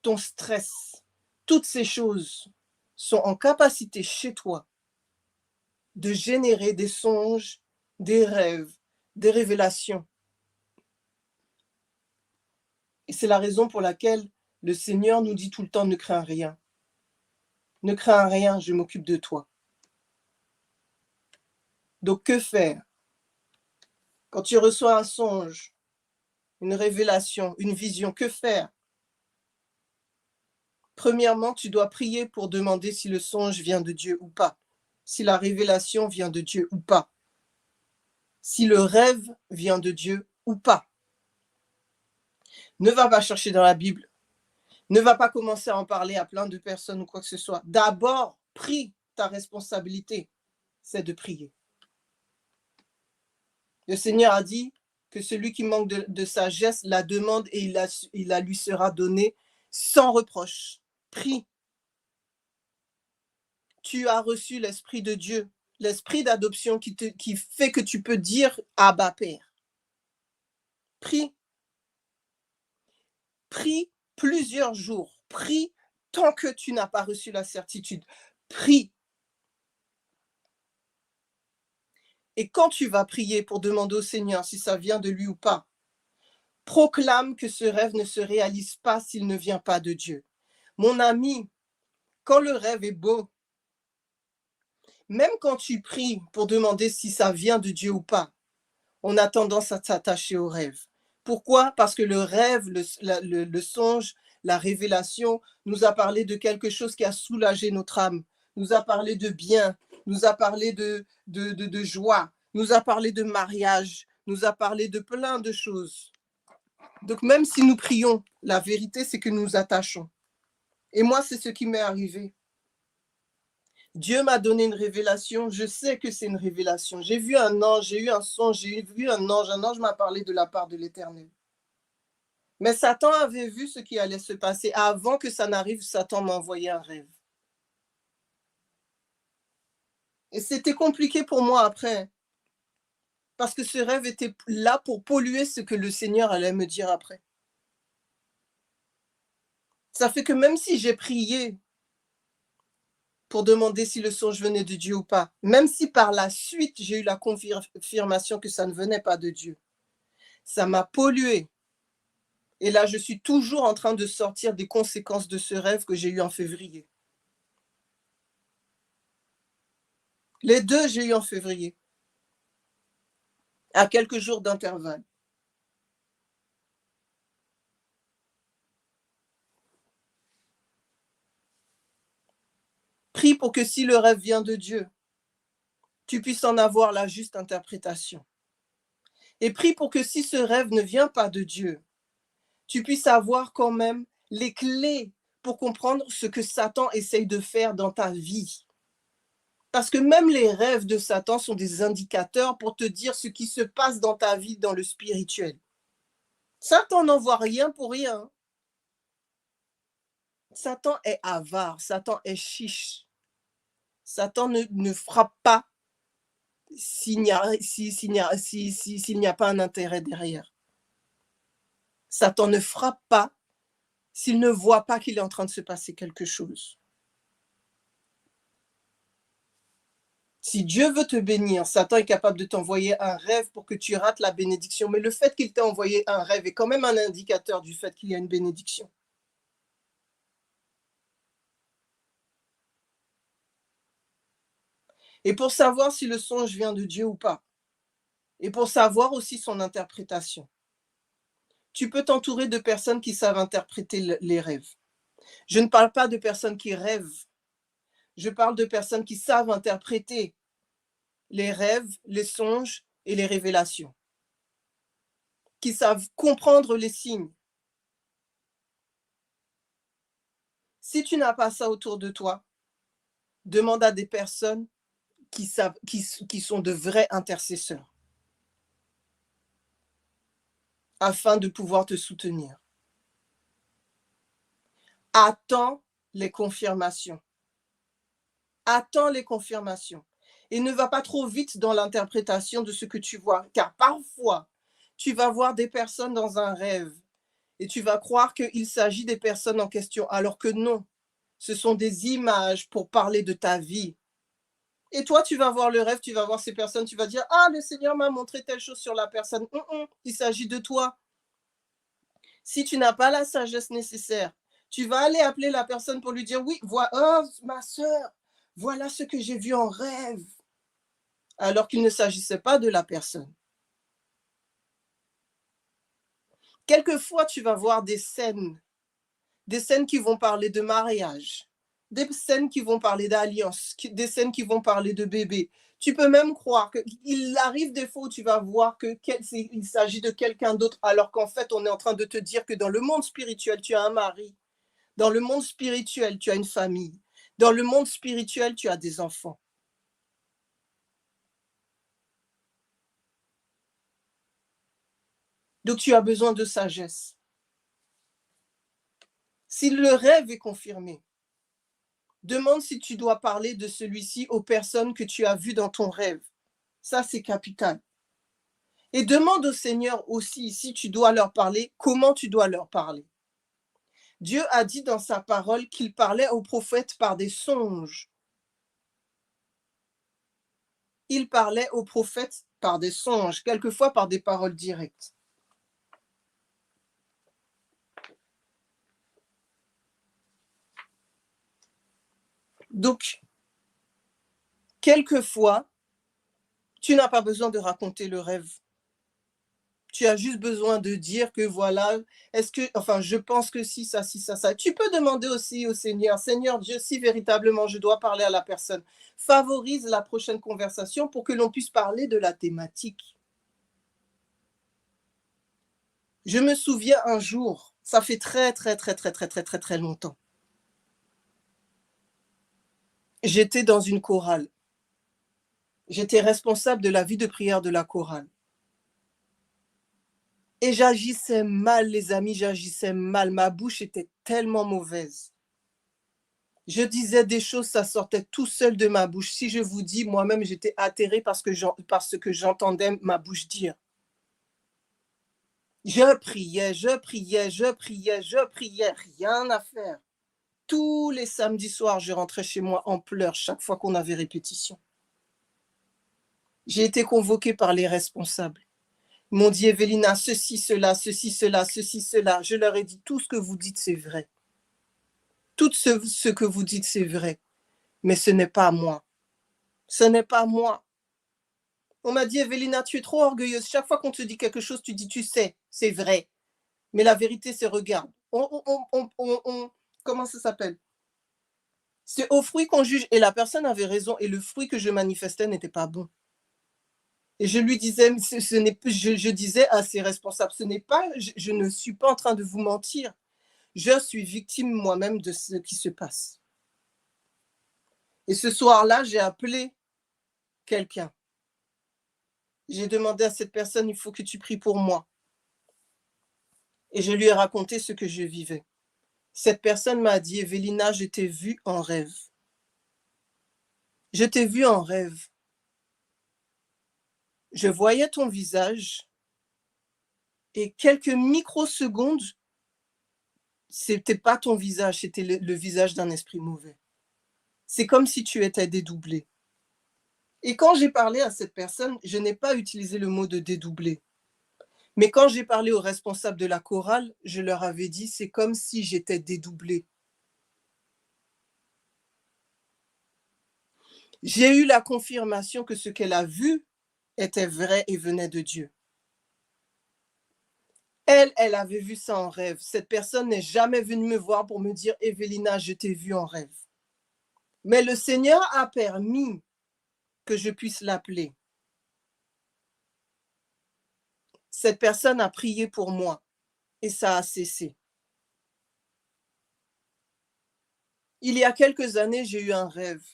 ton stress. Toutes ces choses sont en capacité chez toi de générer des songes, des rêves, des révélations. Et c'est la raison pour laquelle le Seigneur nous dit tout le temps: ne crains rien. Ne crains rien, je m'occupe de toi. Donc que faire? Quand tu reçois un songe, une révélation, une vision, que faire? Premièrement, tu dois prier pour demander si le songe vient de Dieu ou pas, si la révélation vient de Dieu ou pas, si le rêve vient de Dieu ou pas. Ne va pas chercher dans la Bible, ne va pas commencer à en parler à plein de personnes ou quoi que ce soit. D'abord, prie. Ta responsabilité, c'est de prier. Le Seigneur a dit que celui qui manque de sagesse la demande et il la lui sera donnée sans reproche. Prie. Tu as reçu l'Esprit de Dieu, l'Esprit d'adoption qui fait que tu peux dire Abba Père. Prie. Prie plusieurs jours. Prie tant que tu n'as pas reçu la certitude. Prie. Et quand tu vas prier pour demander au Seigneur si ça vient de lui ou pas, proclame que ce rêve ne se réalise pas s'il ne vient pas de Dieu. Mon ami, quand le rêve est beau, même quand tu pries pour demander si ça vient de Dieu ou pas, on a tendance à s'attacher au rêve. Pourquoi? Parce que le rêve, le songe, la révélation nous a parlé de quelque chose qui a soulagé notre âme, nous a parlé de bien, nous a parlé de joie, nous a parlé de mariage, nous a parlé de plein de choses. Donc même si nous prions, la vérité c'est que nous nous attachons. Et moi, c'est ce qui m'est arrivé. Dieu m'a donné une révélation, je sais que c'est une révélation. J'ai vu un ange, j'ai eu un songe, j'ai vu un ange m'a parlé de la part de l'Éternel. Mais Satan avait vu ce qui allait se passer. Avant que ça n'arrive, Satan m'a envoyé un rêve. Et c'était compliqué pour moi après, parce que ce rêve était là pour polluer ce que le Seigneur allait me dire après. Ça fait que même si j'ai prié pour demander si le songe venait de Dieu ou pas, même si par la suite j'ai eu la confirmation que ça ne venait pas de Dieu, ça m'a pollué. Et là, je suis toujours en train de sortir des conséquences de ce rêve que j'ai eu en février. Les deux, j'ai eu en février, à quelques jours d'intervalle. Prie pour que si le rêve vient de Dieu, tu puisses en avoir la juste interprétation. Et prie pour que si ce rêve ne vient pas de Dieu, tu puisses avoir quand même les clés pour comprendre ce que Satan essaye de faire dans ta vie. Parce que même les rêves de Satan sont des indicateurs pour te dire ce qui se passe dans ta vie, dans le spirituel. Satan n'envoie rien pour rien. Satan est avare, Satan est chiche. Satan ne frappe pas s'il n'y a pas un intérêt derrière. Satan ne frappe pas s'il ne voit pas qu'il est en train de se passer quelque chose. Si Dieu veut te bénir, Satan est capable de t'envoyer un rêve pour que tu rates la bénédiction. Mais le fait qu'il t'ait envoyé un rêve est quand même un indicateur du fait qu'il y a une bénédiction. Et pour savoir si le songe vient de Dieu ou pas, et pour savoir aussi son interprétation, tu peux t'entourer de personnes qui savent interpréter les rêves. Je ne parle pas de personnes qui rêvent, je parle de personnes qui savent interpréter les rêves, les songes et les révélations, qui savent comprendre les signes. Si tu n'as pas ça autour de toi, demande à des personnes qui sont de vrais intercesseurs, afin de pouvoir te soutenir. Attends les confirmations. Attends les confirmations. Et ne va pas trop vite dans l'interprétation de ce que tu vois, car parfois, tu vas voir des personnes dans un rêve et tu vas croire qu'il s'agit des personnes en question, alors que non, ce sont des images pour parler de ta vie. Et toi, tu vas voir le rêve, tu vas voir ces personnes, tu vas dire « Ah, le Seigneur m'a montré telle chose sur la personne. » Il s'agit de toi. Si tu n'as pas la sagesse nécessaire, tu vas aller appeler la personne pour lui dire « Oui, oh, ma sœur, voilà ce que j'ai vu en rêve. » Alors qu'il ne s'agissait pas de la personne. Quelquefois, tu vas voir des scènes qui vont parler de mariage, des scènes qui vont parler d'alliance, des scènes qui vont parler de bébé. Tu peux même croire qu'il arrive des fois où tu vas voir qu'il s'agit de quelqu'un d'autre, alors qu'en fait, on est en train de te dire que dans le monde spirituel, tu as un mari. Dans le monde spirituel, tu as une famille. Dans le monde spirituel, tu as des enfants. Donc, tu as besoin de sagesse. Si le rêve est confirmé, demande si tu dois parler de celui-ci aux personnes que tu as vues dans ton rêve. Ça, c'est capital. Et demande au Seigneur aussi, si tu dois leur parler, comment tu dois leur parler. Dieu a dit dans sa parole qu'il parlait aux prophètes par des songes. Il parlait aux prophètes par des songes, quelquefois par des paroles directes. Donc, quelquefois, tu n'as pas besoin de raconter le rêve. Tu as juste besoin de dire que voilà, je pense que si, ça, si, ça. Tu peux demander aussi au Seigneur, Seigneur Dieu, si véritablement je dois parler à la personne, favorise la prochaine conversation pour que l'on puisse parler de la thématique. Je me souviens un jour, ça fait très longtemps. J'étais dans une chorale. J'étais responsable de la vie de prière de la chorale. Et j'agissais mal, les amis, j'agissais mal. Ma bouche était tellement mauvaise. Je disais des choses, ça sortait tout seul de ma bouche. Si je vous dis, moi-même, j'étais atterrée parce que j'entendais ma bouche dire. Je priais, rien à faire. Tous les samedis soirs, je rentrais chez moi en pleurs chaque fois qu'on avait répétition. J'ai été convoquée par les responsables. Ils m'ont dit, Évélina, ceci, cela. Je leur ai dit, tout ce que vous dites, c'est vrai. Tout ce que vous dites, c'est vrai. Mais ce n'est pas moi. Ce n'est pas moi. On m'a dit, Évélina, tu es trop orgueilleuse. Chaque fois qu'on te dit quelque chose, tu dis, tu sais, c'est vrai. Mais la vérité, c'est regarde. Comment ça s'appelle? C'est au fruit qu'on juge et la personne avait raison et le fruit que je manifestais n'était pas bon. Et je lui disais, je disais à ses responsables, ce n'est pas, je ne suis pas en train de vous mentir. Je suis victime moi-même de ce qui se passe. Et ce soir-là, j'ai appelé quelqu'un. J'ai demandé à cette personne, il faut que tu pries pour moi. Et je lui ai raconté ce que je vivais. Cette personne m'a dit, Evelina, je t'ai vue en rêve. Je t'ai vue en rêve. Je voyais ton visage et quelques microsecondes, c'était pas ton visage, c'était le visage d'un esprit mauvais. C'est comme si tu étais dédoublé. Et quand j'ai parlé à cette personne, je n'ai pas utilisé le mot de dédoublé. Mais quand j'ai parlé aux responsables de la chorale, je leur avais dit, c'est comme si j'étais dédoublé. J'ai eu la confirmation que ce qu'elle a vu était vrai et venait de Dieu. Elle avait vu ça en rêve. Cette personne n'est jamais venue me voir pour me dire, Evelina, je t'ai vu en rêve. Mais le Seigneur a permis que je puisse l'appeler. Cette personne a prié pour moi et ça a cessé. Il y a quelques années, j'ai eu un rêve.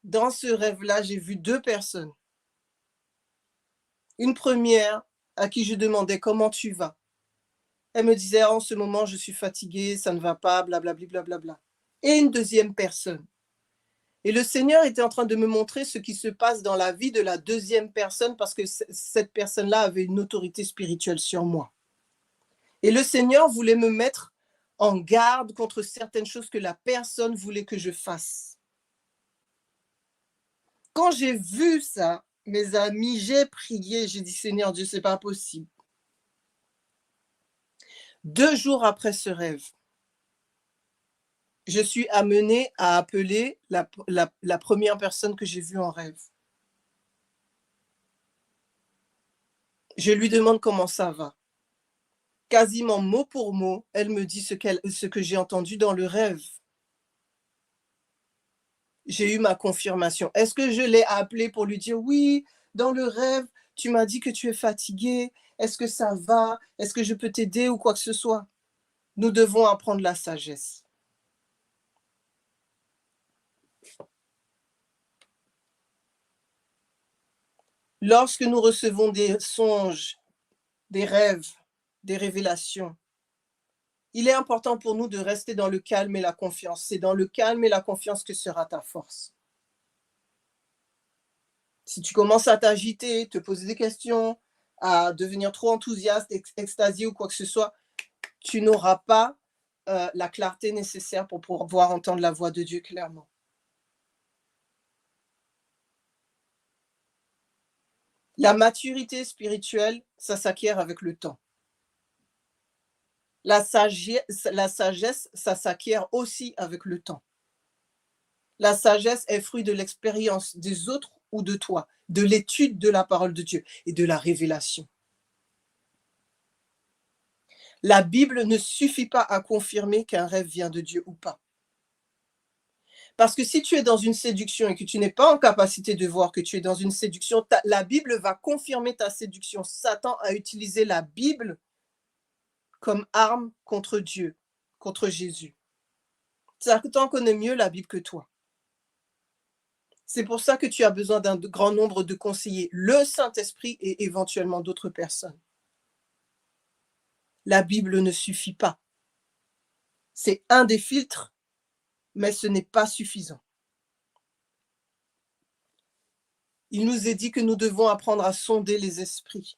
Dans ce rêve-là, j'ai vu 2 personnes. Une première à qui je demandais comment tu vas. Elle me disait en ce moment je suis fatiguée, ça ne va pas, blablabla, blablabla. Et une deuxième personne. Et le Seigneur était en train de me montrer ce qui se passe dans la vie de la deuxième personne parce que cette personne-là avait une autorité spirituelle sur moi. Et le Seigneur voulait me mettre en garde contre certaines choses que la personne voulait que je fasse. Quand j'ai vu ça, mes amis, j'ai prié, j'ai dit Seigneur Dieu, c'est pas possible. 2 jours après ce rêve, je suis amenée à appeler la première personne que j'ai vue en rêve. Je lui demande comment ça va. Quasiment mot pour mot, elle me dit ce que j'ai entendu dans le rêve. J'ai eu ma confirmation. Est-ce que je l'ai appelée pour lui dire oui, dans le rêve, tu m'as dit que tu es fatiguée, est-ce que ça va, est-ce que je peux t'aider ou quoi que ce soit? Nous devons apprendre la sagesse. Lorsque nous recevons des songes, des rêves, des révélations, il est important pour nous de rester dans le calme et la confiance. C'est dans le calme et la confiance que sera ta force. Si tu commences à t'agiter, te poser des questions, à devenir trop enthousiaste, extasié ou quoi que ce soit, tu n'auras pas la clarté nécessaire pour pouvoir entendre la voix de Dieu clairement. La maturité spirituelle, ça s'acquiert avec le temps. La sagesse, ça s'acquiert aussi avec le temps. La sagesse est fruit de l'expérience des autres ou de toi, de l'étude de la parole de Dieu et de la révélation. La Bible ne suffit pas à confirmer qu'un rêve vient de Dieu ou pas. Parce que si tu es dans une séduction et que tu n'es pas en capacité de voir que tu es dans une séduction, la Bible va confirmer ta séduction. Satan a utilisé la Bible comme arme contre Dieu, contre Jésus. Satan connaît mieux la Bible que toi. C'est pour ça que tu as besoin d'un grand nombre de conseillers, le Saint-Esprit et éventuellement d'autres personnes. La Bible ne suffit pas. C'est un des filtres, mais ce n'est pas suffisant. Il nous est dit que nous devons apprendre à sonder les esprits.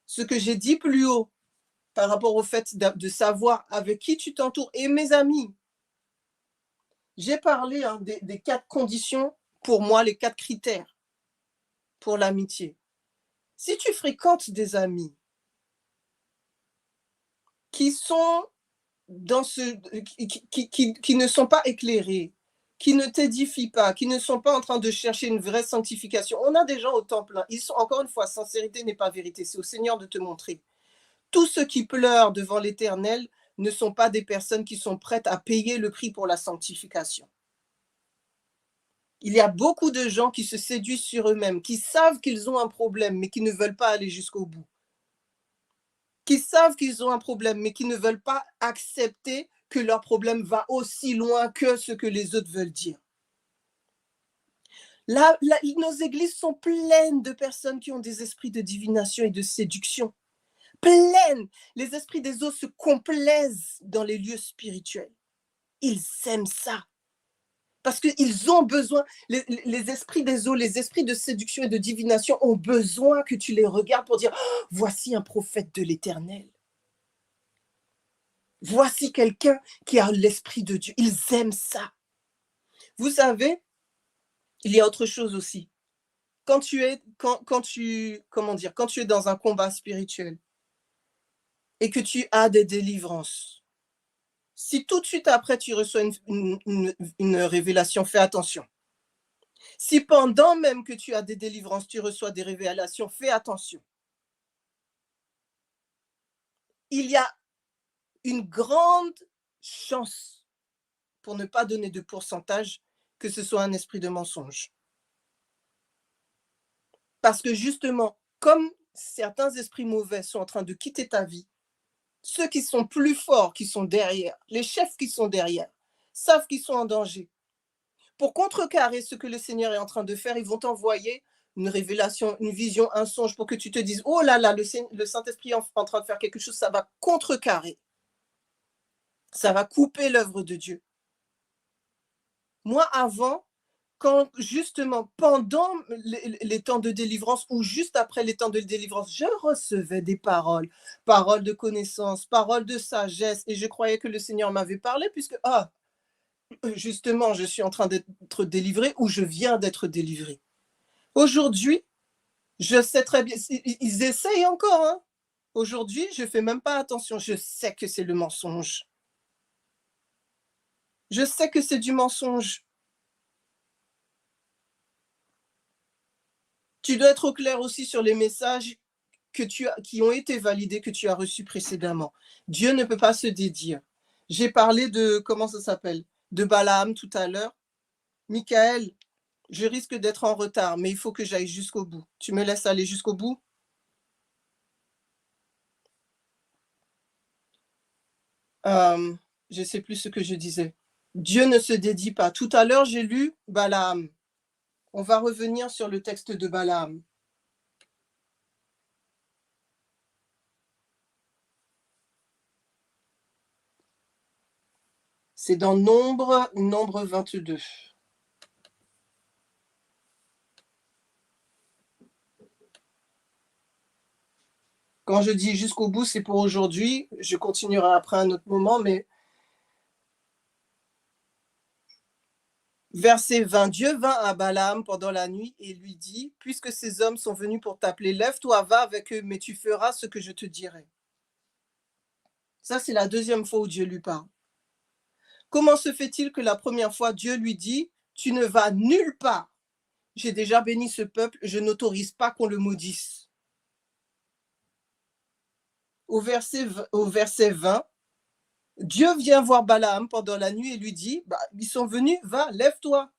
Ce que j'ai dit plus haut par rapport au fait de savoir avec qui tu t'entoures et mes amis. J'ai parlé des 4 conditions, pour moi, les 4 critères pour l'amitié. Si tu fréquentes des amis qui sont dans qui ne sont pas éclairés, qui ne t'édifient pas, qui ne sont pas en train de chercher une vraie sanctification. On a des gens au temple, hein, ils sont, encore une fois, sincérité n'est pas vérité, c'est au Seigneur de te montrer. Tous ceux qui pleurent devant l'Éternel ne sont pas des personnes qui sont prêtes à payer le prix pour la sanctification. Il y a beaucoup de gens qui se séduisent sur eux-mêmes, qui savent qu'ils ont un problème, mais qui ne veulent pas aller jusqu'au bout. Qui savent qu'ils ont un problème, mais qui ne veulent pas accepter que leur problème va aussi loin que ce que les autres veulent dire. Nos églises sont pleines de personnes qui ont des esprits de divination et de séduction. Pleines. Les esprits des autres se complaisent dans les lieux spirituels. Ils aiment ça. Parce qu'ils ont besoin, les esprits des eaux, les esprits de séduction et de divination ont besoin que tu les regardes pour dire oh, voici un prophète de l'Éternel. Voici quelqu'un qui a l'esprit de Dieu. Ils aiment ça. Vous savez, il y a autre chose aussi. Quand tu es dans un combat spirituel et que tu as des délivrances, si tout de suite après tu reçois une révélation, fais attention. Si pendant même que tu as des délivrances, tu reçois des révélations, fais attention. Il y a une grande chance, pour ne pas donner de pourcentage, que ce soit un esprit de mensonge. Parce que justement, comme certains esprits mauvais sont en train de quitter ta vie, ceux qui sont plus forts, qui sont derrière, les chefs qui sont derrière, savent qu'ils sont en danger. Pour contrecarrer ce que le Seigneur est en train de faire, ils vont t'envoyer une révélation, une vision, un songe pour que tu te dises « Oh là là, le Saint-Esprit est en train de faire quelque chose, ça va contrecarrer. Ça va couper l'œuvre de Dieu. » Moi, avant, quand justement, pendant les temps de délivrance ou juste après les temps de délivrance, je recevais des paroles de connaissance, paroles de sagesse, et je croyais que le Seigneur m'avait parlé puisque, justement, je suis en train d'être délivré ou je viens d'être délivré. Aujourd'hui, je sais très bien, ils essayent encore, hein. Aujourd'hui, je ne fais même pas attention, je sais que c'est le mensonge. Je sais que c'est du mensonge. Tu dois être au clair aussi sur les messages qui ont été validés, que tu as reçus précédemment. Dieu ne peut pas se dédire. J'ai parlé de, comment ça s'appelle, de Balaam tout à l'heure. Michael, je risque d'être en retard, mais il faut que j'aille jusqu'au bout. Tu me laisses aller jusqu'au bout? Je ne sais plus ce que je disais. Dieu ne se dédie pas. Tout à l'heure, j'ai lu Balaam. On va revenir sur le texte de Balaam. C'est dans Nombre 22. Quand je dis jusqu'au bout, c'est pour aujourd'hui. Je continuerai après un autre moment, mais verset 20. Dieu vint à Balaam pendant la nuit et lui dit, puisque ces hommes sont venus pour t'appeler, lève-toi, va avec eux, mais tu feras ce que je te dirai. Ça, c'est la deuxième fois où Dieu lui parle. Comment se fait-il que la première fois, Dieu lui dit, tu ne vas nulle part. J'ai déjà béni ce peuple, je n'autorise pas qu'on le maudisse. Au verset 20, Dieu vient voir Balaam pendant la nuit et lui dit, ils sont venus, va, lève-toi.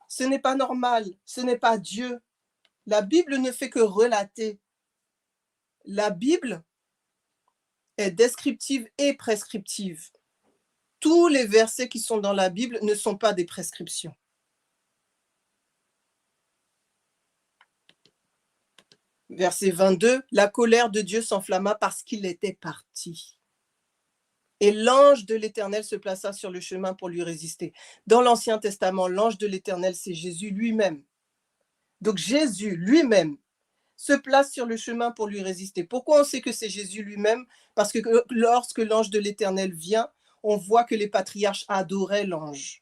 Ce n'est pas normal, ce n'est pas Dieu. La Bible ne fait que relater. La Bible est descriptive et prescriptive. Tous les versets qui sont dans la Bible ne sont pas des prescriptions. Verset 22, la colère de Dieu s'enflamma parce qu'il était parti. Et l'ange de l'Éternel se plaça sur le chemin pour lui résister. Dans l'Ancien Testament, l'ange de l'Éternel, c'est Jésus lui-même. Donc Jésus lui-même se place sur le chemin pour lui résister. Pourquoi on sait que c'est Jésus lui-même? Parce que lorsque l'ange de l'Éternel vient, on voit que les patriarches adoraient l'ange.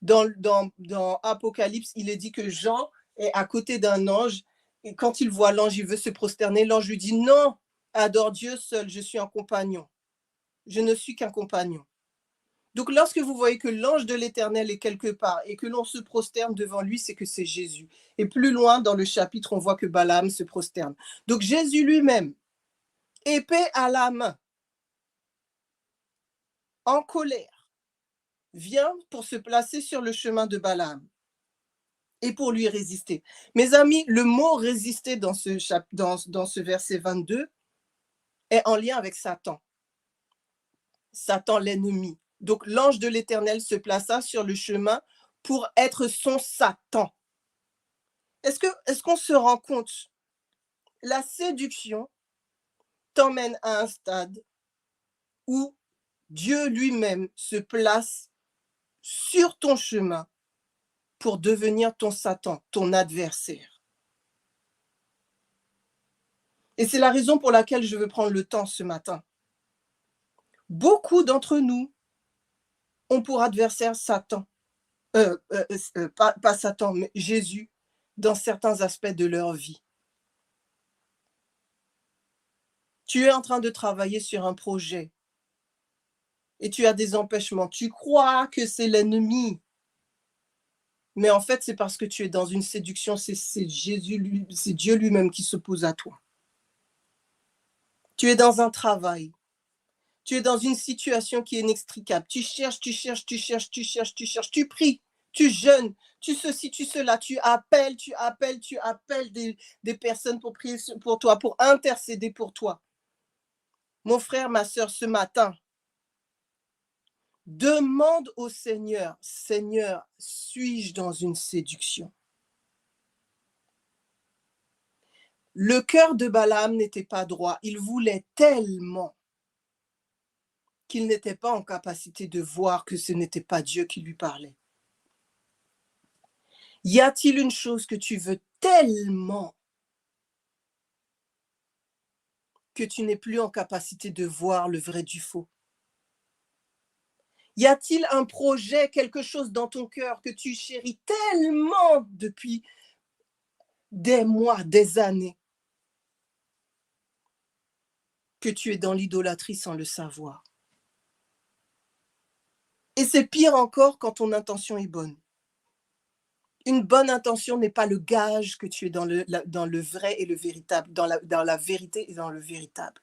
Dans Apocalypse, il est dit que Jean est à côté d'un ange et quand il voit l'ange, il veut se prosterner. L'ange lui dit « Non, adore Dieu seul, je suis un compagnon. Je ne suis qu'un compagnon. » Donc, lorsque vous voyez que l'ange de l'Éternel est quelque part et que l'on se prosterne devant lui, c'est que c'est Jésus. Et plus loin dans le chapitre, on voit que Balaam se prosterne. Donc, Jésus lui-même, épée à la main, en colère, vient pour se placer sur le chemin de Balaam et pour lui résister. Mes amis, le mot résister dans ce verset 22 est en lien avec Satan. Satan l'ennemi. Donc l'ange de l'Éternel se plaça sur le chemin pour être son Satan. Est-ce qu'on se rend compte? La séduction t'emmène à un stade où Dieu lui-même se place sur ton chemin pour devenir ton Satan, ton adversaire. Et c'est la raison pour laquelle je veux prendre le temps ce matin. Beaucoup d'entre nous ont pour adversaire Satan. Pas Satan, mais Jésus, dans certains aspects de leur vie. Tu es en train de travailler sur un projet et tu as des empêchements. Tu crois que c'est l'ennemi. Mais en fait, c'est parce que tu es dans une séduction, c'est Dieu lui-même qui s'oppose à toi. Tu es dans un travail. Tu es dans une situation qui est inextricable. Tu cherches, tu pries, tu jeûnes, tu ceci, tu cela, tu appelles des personnes pour prier pour toi, pour intercéder pour toi. Mon frère, ma sœur, ce matin, demande au Seigneur, Seigneur, suis-je dans une séduction? Le cœur de Balaam n'était pas droit. Il voulait tellement qu'il n'était pas en capacité de voir que ce n'était pas Dieu qui lui parlait. Y a-t-il une chose que tu veux tellement que tu n'es plus en capacité de voir le vrai du faux? Y a-t-il un projet, quelque chose dans ton cœur que tu chéris tellement depuis des mois, des années, que tu es dans l'idolâtrie sans le savoir? Et c'est pire encore quand ton intention est bonne. Une bonne intention n'est pas le gage que tu es dans le vrai et le véritable, dans la vérité et dans le véritable.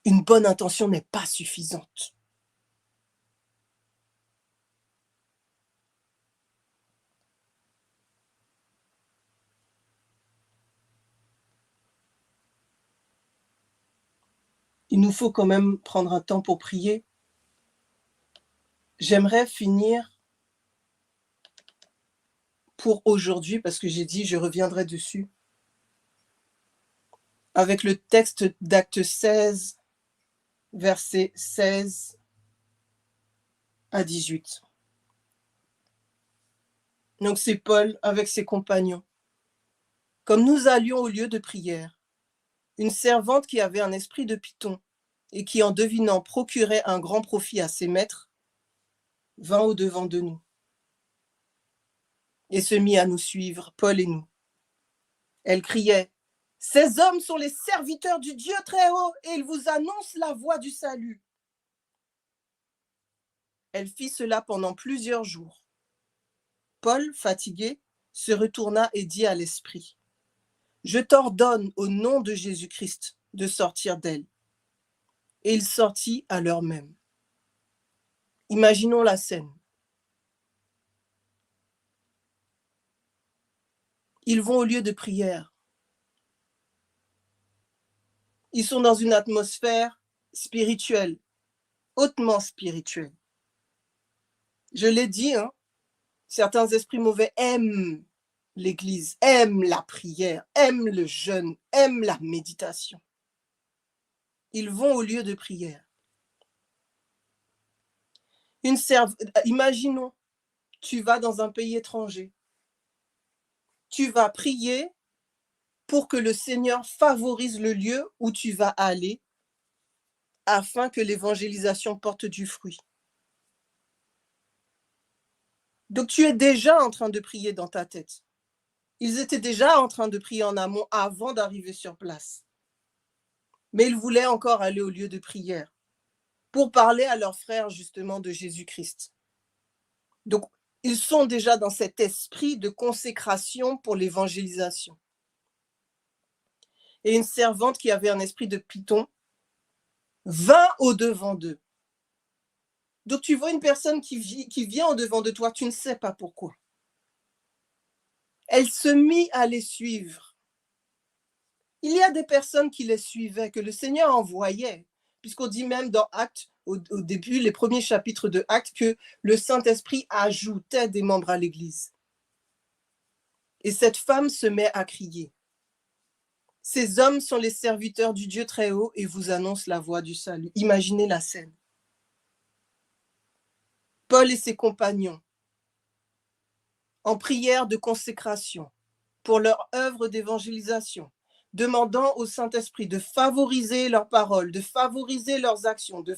Une bonne intention n'est pas suffisante. Il nous faut quand même prendre un temps pour prier. J'aimerais finir pour aujourd'hui, parce que j'ai dit je reviendrai dessus, avec le texte d'Actes 16, versets 16 à 18. Donc c'est Paul avec ses compagnons. Comme nous allions au lieu de prière, une servante qui avait un esprit de python et qui en devinant procurait un grand profit à ses maîtres, vint au-devant de nous et se mit à nous suivre, Paul et nous. Elle criait: « Ces hommes sont les serviteurs du Dieu très haut et ils vous annoncent la voie du salut. » Elle fit cela pendant plusieurs jours. Paul, fatigué, se retourna et dit à l'esprit: « Je t'ordonne au nom de Jésus-Christ de sortir d'elle. » Et il sortit à l'heure même. Imaginons la scène. Ils vont au lieu de prière. Ils sont dans une atmosphère spirituelle, hautement spirituelle. Je l'ai dit, certains esprits mauvais aiment l'Église, aiment la prière, aiment le jeûne, aiment la méditation. Ils vont au lieu de prière. Imaginons, tu vas dans un pays étranger. Tu vas prier pour que le Seigneur favorise le lieu où tu vas aller afin que l'évangélisation porte du fruit. Donc tu es déjà en train de prier dans ta tête. Ils étaient déjà en train de prier en amont avant d'arriver sur place. Mais ils voulaient encore aller au lieu de prière pour parler à leurs frères justement de Jésus-Christ. Donc ils sont déjà dans cet esprit de consécration pour l'évangélisation. Et une servante qui avait un esprit de python vint au-devant d'eux. Donc tu vois une personne qui vient au-devant de toi, tu ne sais pas pourquoi. Elle se mit à les suivre. Il y a des personnes qui les suivaient, que le Seigneur envoyait, puisqu'on dit même dans Actes, au début, les premiers chapitres de Actes, que le Saint-Esprit ajoutait des membres à l'Église. Et cette femme se met à crier. Ces hommes sont les serviteurs du Dieu très haut et vous annoncent la voie du salut. Imaginez la scène. Paul et ses compagnons, en prière de consécration pour leur œuvre d'évangélisation, demandant au Saint-Esprit de favoriser leurs paroles, de favoriser leurs actions, de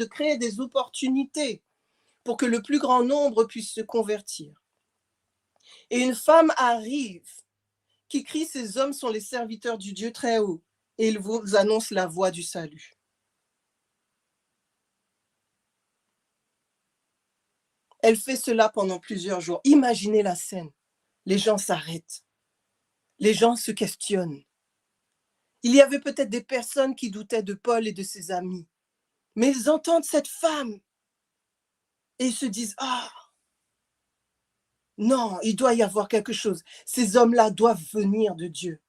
créer des opportunités pour que le plus grand nombre puisse se convertir. Et une femme arrive qui crie, ces hommes sont les serviteurs du Dieu très haut, et il vous annonce la voie du salut. Elle fait cela pendant plusieurs jours. Imaginez la scène. Les gens s'arrêtent. Les gens se questionnent. Il y avait peut-être des personnes qui doutaient de Paul et de ses amis. Mais ils entendent cette femme et ils se disent, ah, non, il doit y avoir quelque chose. Ces hommes-là doivent venir de Dieu.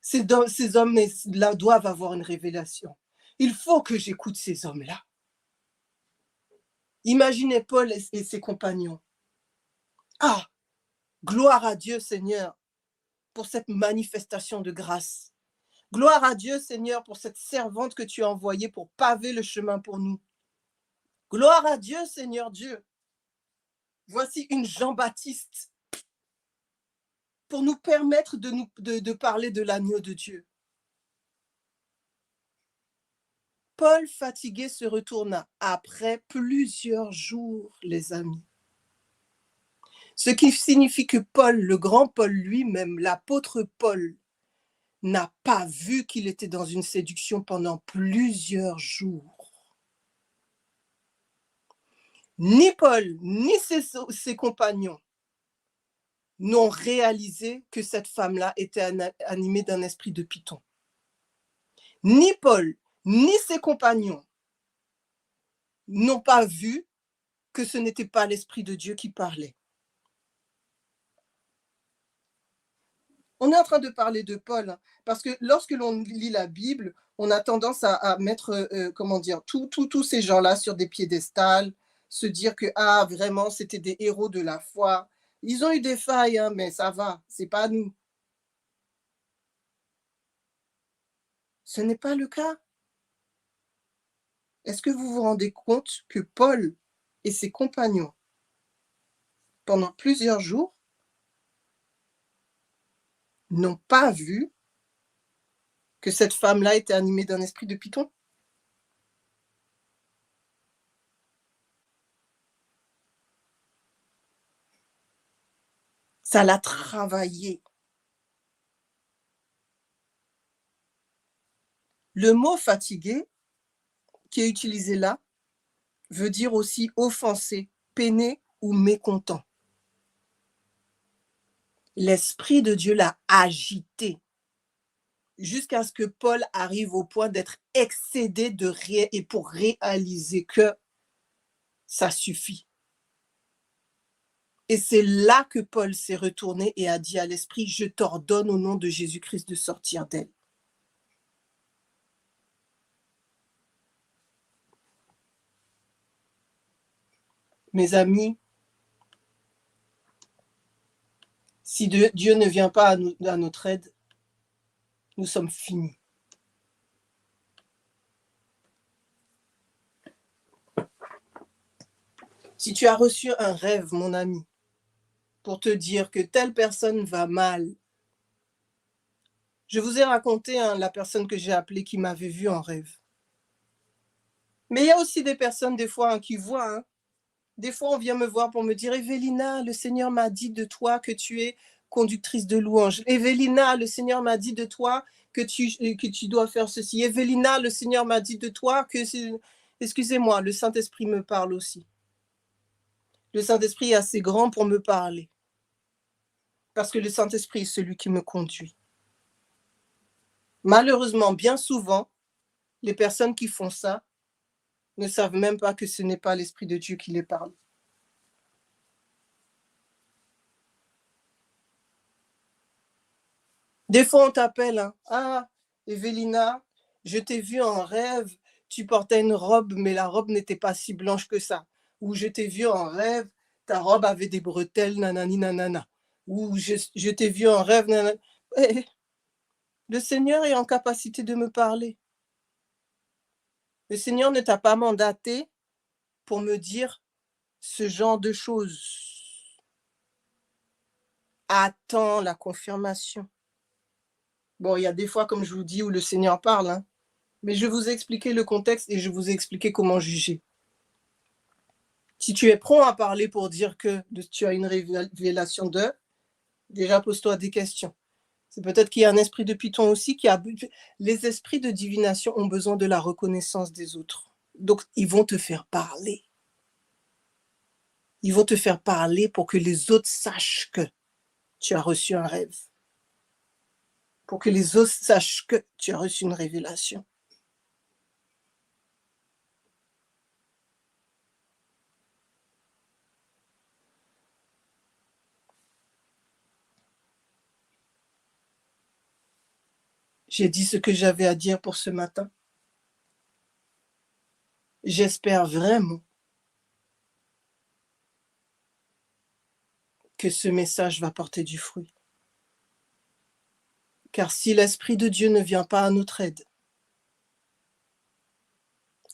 Ces hommes-là doivent avoir une révélation. Il faut que j'écoute ces hommes-là. Imaginez Paul et ses compagnons. Ah, gloire à Dieu, Seigneur, pour cette manifestation de grâce. Gloire à Dieu, Seigneur, pour cette servante que tu as envoyée pour paver le chemin pour nous. Gloire à Dieu, Seigneur Dieu. Voici une Jean-Baptiste pour nous permettre de parler de l'agneau de Dieu. Paul, fatigué, se retourna après plusieurs jours, les amis. Ce qui signifie que Paul, le grand Paul lui-même, l'apôtre Paul, n'a pas vu qu'il était dans une séduction pendant plusieurs jours. Ni Paul, ni ses compagnons n'ont réalisé que cette femme-là était animée d'un esprit de python. Ni Paul, ni ses compagnons n'ont pas vu que ce n'était pas l'Esprit de Dieu qui parlait. On est en train de parler de Paul, hein, parce que lorsque l'on lit la Bible, on a tendance à mettre, comment dire, tous ces gens-là sur des piédestals, se dire que, ah, vraiment, c'était des héros de la foi. Ils ont eu des failles, hein, mais ça va, c'est pas nous. Ce n'est pas le cas. Est-ce que vous vous rendez compte que Paul et ses compagnons, pendant plusieurs jours, n'ont pas vu que cette femme-là était animée d'un esprit de python? Ça l'a travaillé. Le mot fatigué, qui est utilisé là, veut dire aussi offensé, peiné ou mécontent. L'Esprit de Dieu l'a agité jusqu'à ce que Paul arrive au point d'être excédé et pour réaliser que ça suffit. Et c'est là que Paul s'est retourné et a dit à l'Esprit, je t'ordonne au nom de Jésus-Christ de sortir d'elle. Mes amis, si Dieu ne vient pas à notre aide, nous sommes finis. Si tu as reçu un rêve, mon ami, pour te dire que telle personne va mal, je vous ai raconté la personne que j'ai appelée qui m'avait vue en rêve. Mais il y a aussi des personnes, des fois, qui voient. Des fois, on vient me voir pour me dire, Evelina, le Seigneur m'a dit de toi que tu es conductrice de louange. Evelina, le Seigneur m'a dit de toi que tu dois faire ceci. Evelina, le Seigneur m'a dit de toi que... Excusez-moi, le Saint-Esprit me parle aussi. Le Saint-Esprit est assez grand pour me parler. Parce que le Saint-Esprit est celui qui me conduit. Malheureusement, bien souvent, Les personnes qui font ça ne savent même pas que ce n'est pas l'Esprit de Dieu qui les parle. Des fois, on t'appelle, hein: «Ah, Evelina, je t'ai vue en rêve, tu portais une robe, mais la robe n'était pas si blanche que ça». Ou «Je t'ai vue en rêve, ta robe avait des bretelles, nanani nanana». Ou «Je t'ai vue en rêve, nana». Eh, le Seigneur est en capacité de me parler. Le Seigneur ne t'a pas mandaté pour me dire ce genre de choses. Attends la confirmation. Bon, il y a des fois, comme je vous dis, où le Seigneur parle, hein, mais je vous ai expliqué le contexte et je vous ai expliqué comment juger. Si tu es prompt à parler pour dire que tu as une révélation de, déjà pose-toi des questions. C'est peut-être qu'il y a un esprit de python aussi qui a... Les esprits de divination ont besoin de la reconnaissance des autres. Donc, ils vont te faire parler. Ils vont te faire parler pour que les autres sachent que tu as reçu un rêve. Pour que les autres sachent que tu as reçu une révélation. J'ai dit ce que j'avais à dire pour ce matin. J'espère vraiment que ce message va porter du fruit. Car si l'Esprit de Dieu ne vient pas à notre aide,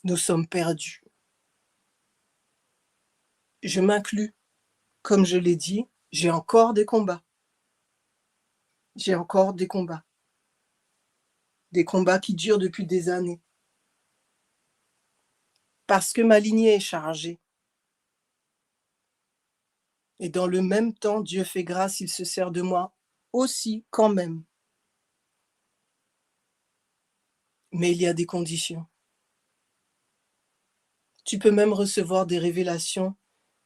nous sommes perdus. Je m'inclus. Comme je l'ai dit, j'ai encore des combats. J'ai encore des combats. Des combats qui durent depuis des années. Parce que ma lignée est chargée. Et dans le même temps, Dieu fait grâce, il se sert de moi aussi quand même. Mais il y a des conditions. Tu peux même recevoir des révélations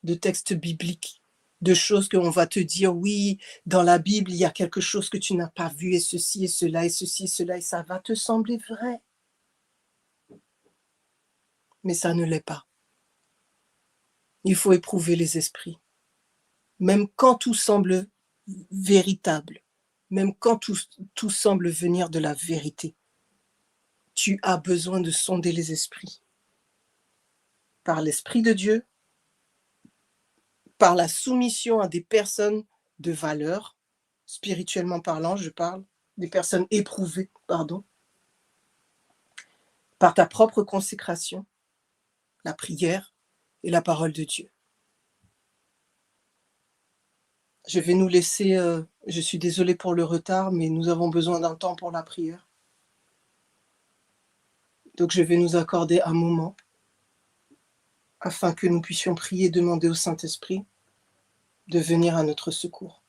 de textes bibliques, de choses qu'on va te dire, oui, dans la Bible, il y a quelque chose que tu n'as pas vu, et ceci, et cela, et ceci, et cela, et ça va te sembler vrai. Mais ça ne l'est pas. Il faut éprouver les esprits. Même quand tout semble véritable, même quand tout semble venir de la vérité, tu as besoin de sonder les esprits. Par l'Esprit de Dieu, par la soumission à des personnes de valeur, spirituellement parlant, je parle, des personnes éprouvées, pardon, par ta propre consécration, la prière et la parole de Dieu. Je vais nous laisser, je suis désolée pour le retard, mais nous avons besoin d'un temps pour la prière. Donc je vais nous accorder un moment afin que nous puissions prier et demander au Saint-Esprit de venir à notre secours.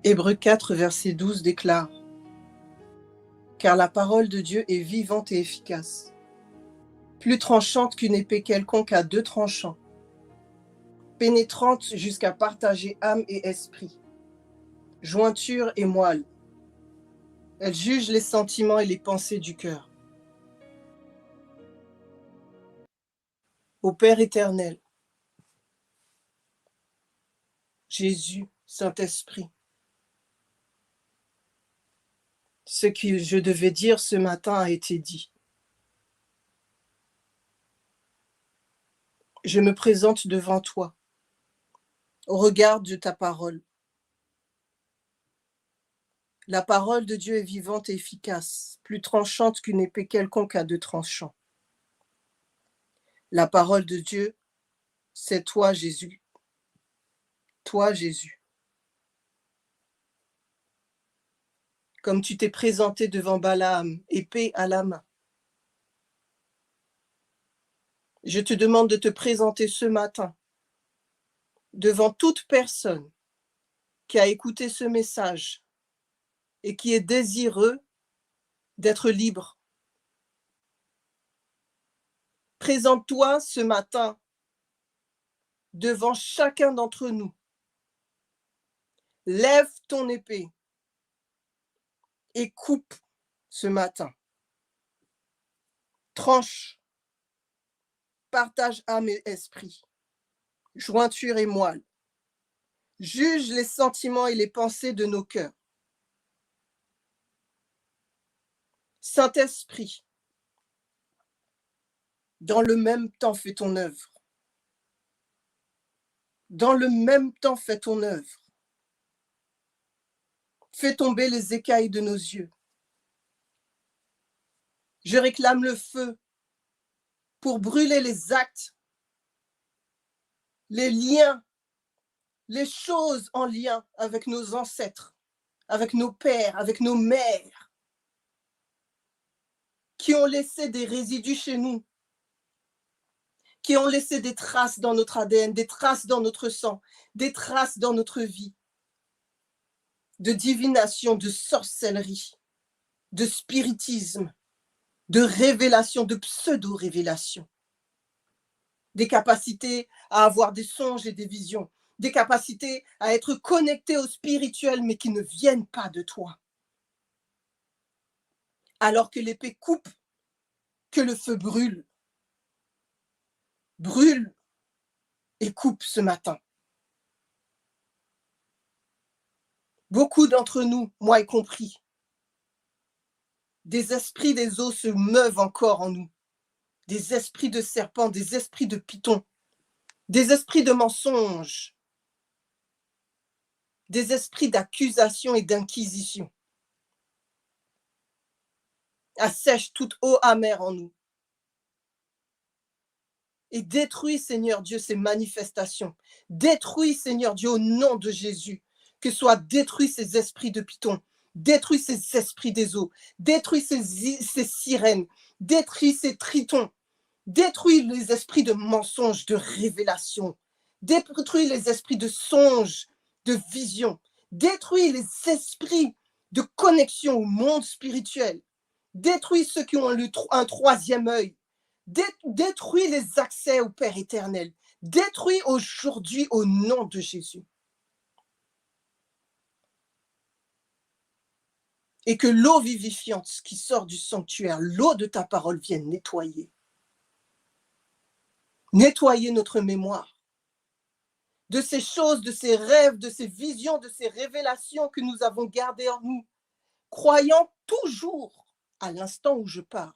Hébreux 4, verset 12 déclare: Car la parole de Dieu est vivante et efficace, plus tranchante qu'une épée quelconque à deux tranchants, pénétrante jusqu'à partager âme et esprit, jointure et moelle. Elle juge les sentiments et les pensées du cœur. Ô Père éternel, Jésus, Saint-Esprit, ce que je devais dire ce matin a été dit. Je me présente devant toi, au regard de ta parole. La parole de Dieu est vivante et efficace, plus tranchante qu'une épée quelconque à deux tranchants. La parole de Dieu, c'est toi, Jésus. Toi, Jésus. Comme tu t'es présenté devant Balaam, épée à la main. Je te demande de te présenter ce matin devant toute personne qui a écouté ce message et qui est désireux d'être libre. Présente-toi ce matin devant chacun d'entre nous. Lève ton épée et coupe ce matin. Tranche, partage âme et esprit, jointure et moelle. Juge les sentiments et les pensées de nos cœurs. Saint-Esprit, dans le même temps fais ton œuvre. Dans le même temps fais ton œuvre. Fais tomber les écailles de nos yeux. Je réclame le feu pour brûler les actes, les liens, les choses en lien avec nos ancêtres, avec nos pères, avec nos mères, qui ont laissé des résidus chez nous, qui ont laissé des traces dans notre ADN, des traces dans notre sang, des traces dans notre vie, de divination, de sorcellerie, de spiritisme, de révélation, de pseudo-révélation, des capacités à avoir des songes et des visions, des capacités à être connectés au spirituel, mais qui ne viennent pas de toi. Alors que l'épée coupe, que le feu brûle. Brûle et coupe ce matin. Beaucoup d'entre nous, moi y compris, des esprits des eaux se meuvent encore en nous. Des esprits de serpents, des esprits de python, des esprits de mensonges, des esprits d'accusation et d'inquisition. Assèche toute eau amère en nous. Et détruis, Seigneur Dieu, ces manifestations. Détruis, Seigneur Dieu, au nom de Jésus, que soient détruits ces esprits de python, détruis ces esprits des eaux, détruis ces sirènes, détruis ces tritons, détruis les esprits de mensonges, de révélation, détruis les esprits de songes, de vision, détruis les esprits de connexion au monde spirituel, détruis ceux qui ont un troisième œil, détruis les accès au Père éternel, détruis aujourd'hui au nom de Jésus. Et que l'eau vivifiante qui sort du sanctuaire, l'eau de ta parole vienne nettoyer. Nettoyer notre mémoire de ces choses, de ces rêves, de ces visions, de ces révélations que nous avons gardées en nous, croyant toujours, à l'instant où je parle,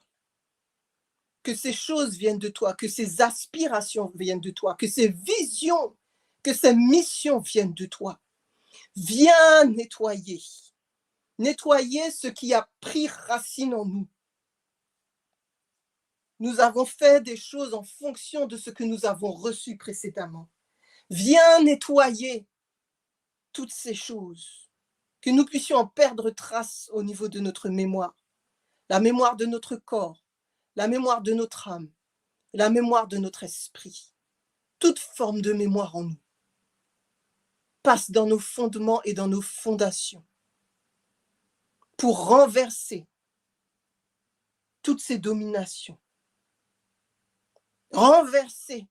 que ces choses viennent de toi, que ces aspirations viennent de toi, que ces visions, que ces missions viennent de toi. Viens nettoyer. Nettoyer ce qui a pris racine en nous. Nous avons fait des choses en fonction de ce que nous avons reçu précédemment. Viens nettoyer toutes ces choses, que nous puissions en perdre trace au niveau de notre mémoire, la mémoire de notre corps, la mémoire de notre âme, la mémoire de notre esprit, toute forme de mémoire en nous. passe dans nos fondements et dans nos fondations pour renverser toutes ces dominations, renverser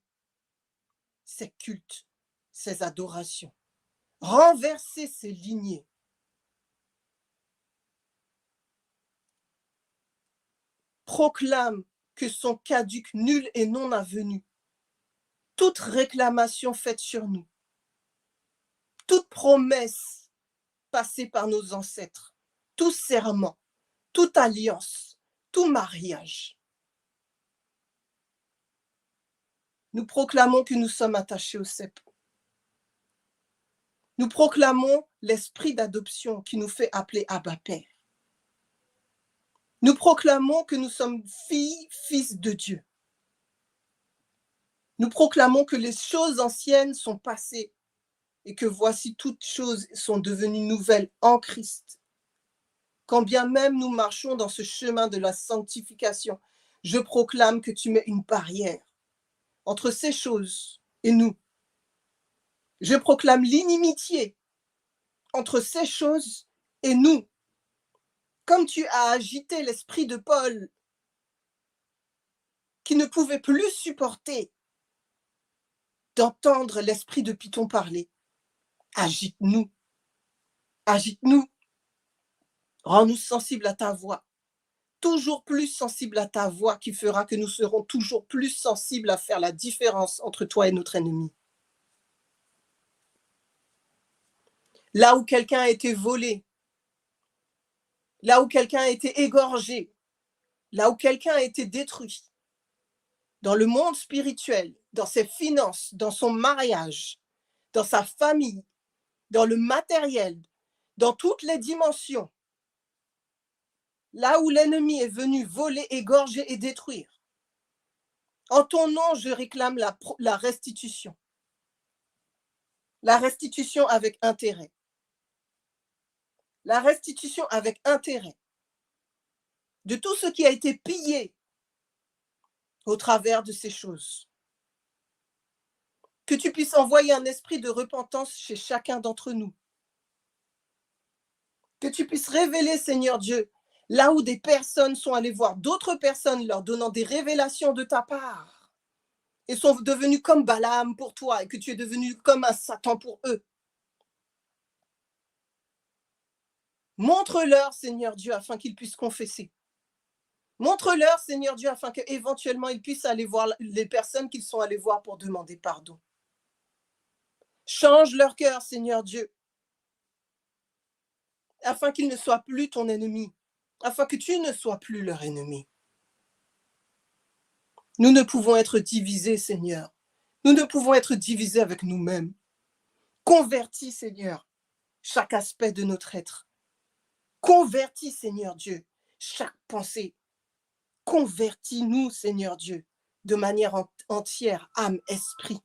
ces cultes, ces adorations, renverser ces lignées. Proclame que sont caduques, nuls et non avenus toute réclamation faite sur nous, toute promesse passée par nos ancêtres, tout serment, toute alliance, tout mariage. Nous proclamons que nous sommes attachés au cep. Nous proclamons l'esprit d'adoption qui nous fait appeler Abba Père. Nous proclamons que nous sommes filles, fils de Dieu. Nous proclamons que les choses anciennes sont passées et que voici toutes choses sont devenues nouvelles en Christ. Quand bien même nous marchons dans ce chemin de la sanctification, je proclame que tu mets une barrière entre ces choses et nous. Je proclame l'inimitié entre ces choses et nous. Comme tu as agité l'esprit de Paul, qui ne pouvait plus supporter d'entendre l'esprit de Python parler. Agite-nous, agite-nous, rends-nous sensibles à ta voix, toujours plus sensibles à ta voix qui fera que nous serons toujours plus sensibles à faire la différence entre toi et notre ennemi. Là où quelqu'un a été volé, là où quelqu'un a été égorgé, là où quelqu'un a été détruit, dans le monde spirituel, dans ses finances, dans son mariage, dans sa famille, dans le matériel, dans toutes les dimensions, là où l'ennemi est venu voler, égorger et détruire. En ton nom, je réclame la restitution. La restitution avec intérêt. La restitution avec intérêt de tout ce qui a été pillé au travers de ces choses. Que tu puisses envoyer un esprit de repentance chez chacun d'entre nous. Que tu puisses révéler, Seigneur Dieu, là où des personnes sont allées voir d'autres personnes leur donnant des révélations de ta part et sont devenues comme Balaam pour toi et que tu es devenu comme un Satan pour eux. Montre-leur, Seigneur Dieu, afin qu'ils puissent confesser. Montre-leur, Seigneur Dieu, afin qu'éventuellement ils puissent aller voir les personnes qu'ils sont allés voir pour demander pardon. Change leur cœur, Seigneur Dieu, afin qu'ils ne soient plus ton ennemi, afin que tu ne sois plus leur ennemi. Nous ne pouvons être divisés, Seigneur. Nous ne pouvons être divisés avec nous-mêmes. Convertis, Seigneur, chaque aspect de notre être. Convertis, Seigneur Dieu, chaque pensée. Convertis-nous, Seigneur Dieu, de manière entière, âme, esprit.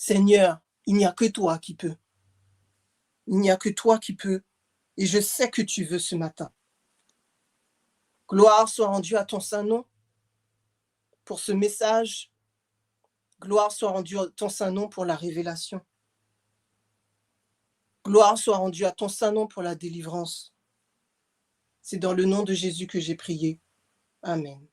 Seigneur, il n'y a que toi qui peux. Il n'y a que toi qui peux. Et je sais que tu veux ce matin. Gloire soit rendue à ton saint nom pour ce message. Gloire soit rendue à ton saint nom pour la révélation. Gloire soit rendue à ton saint nom pour la délivrance. C'est dans le nom de Jésus que j'ai prié. Amen.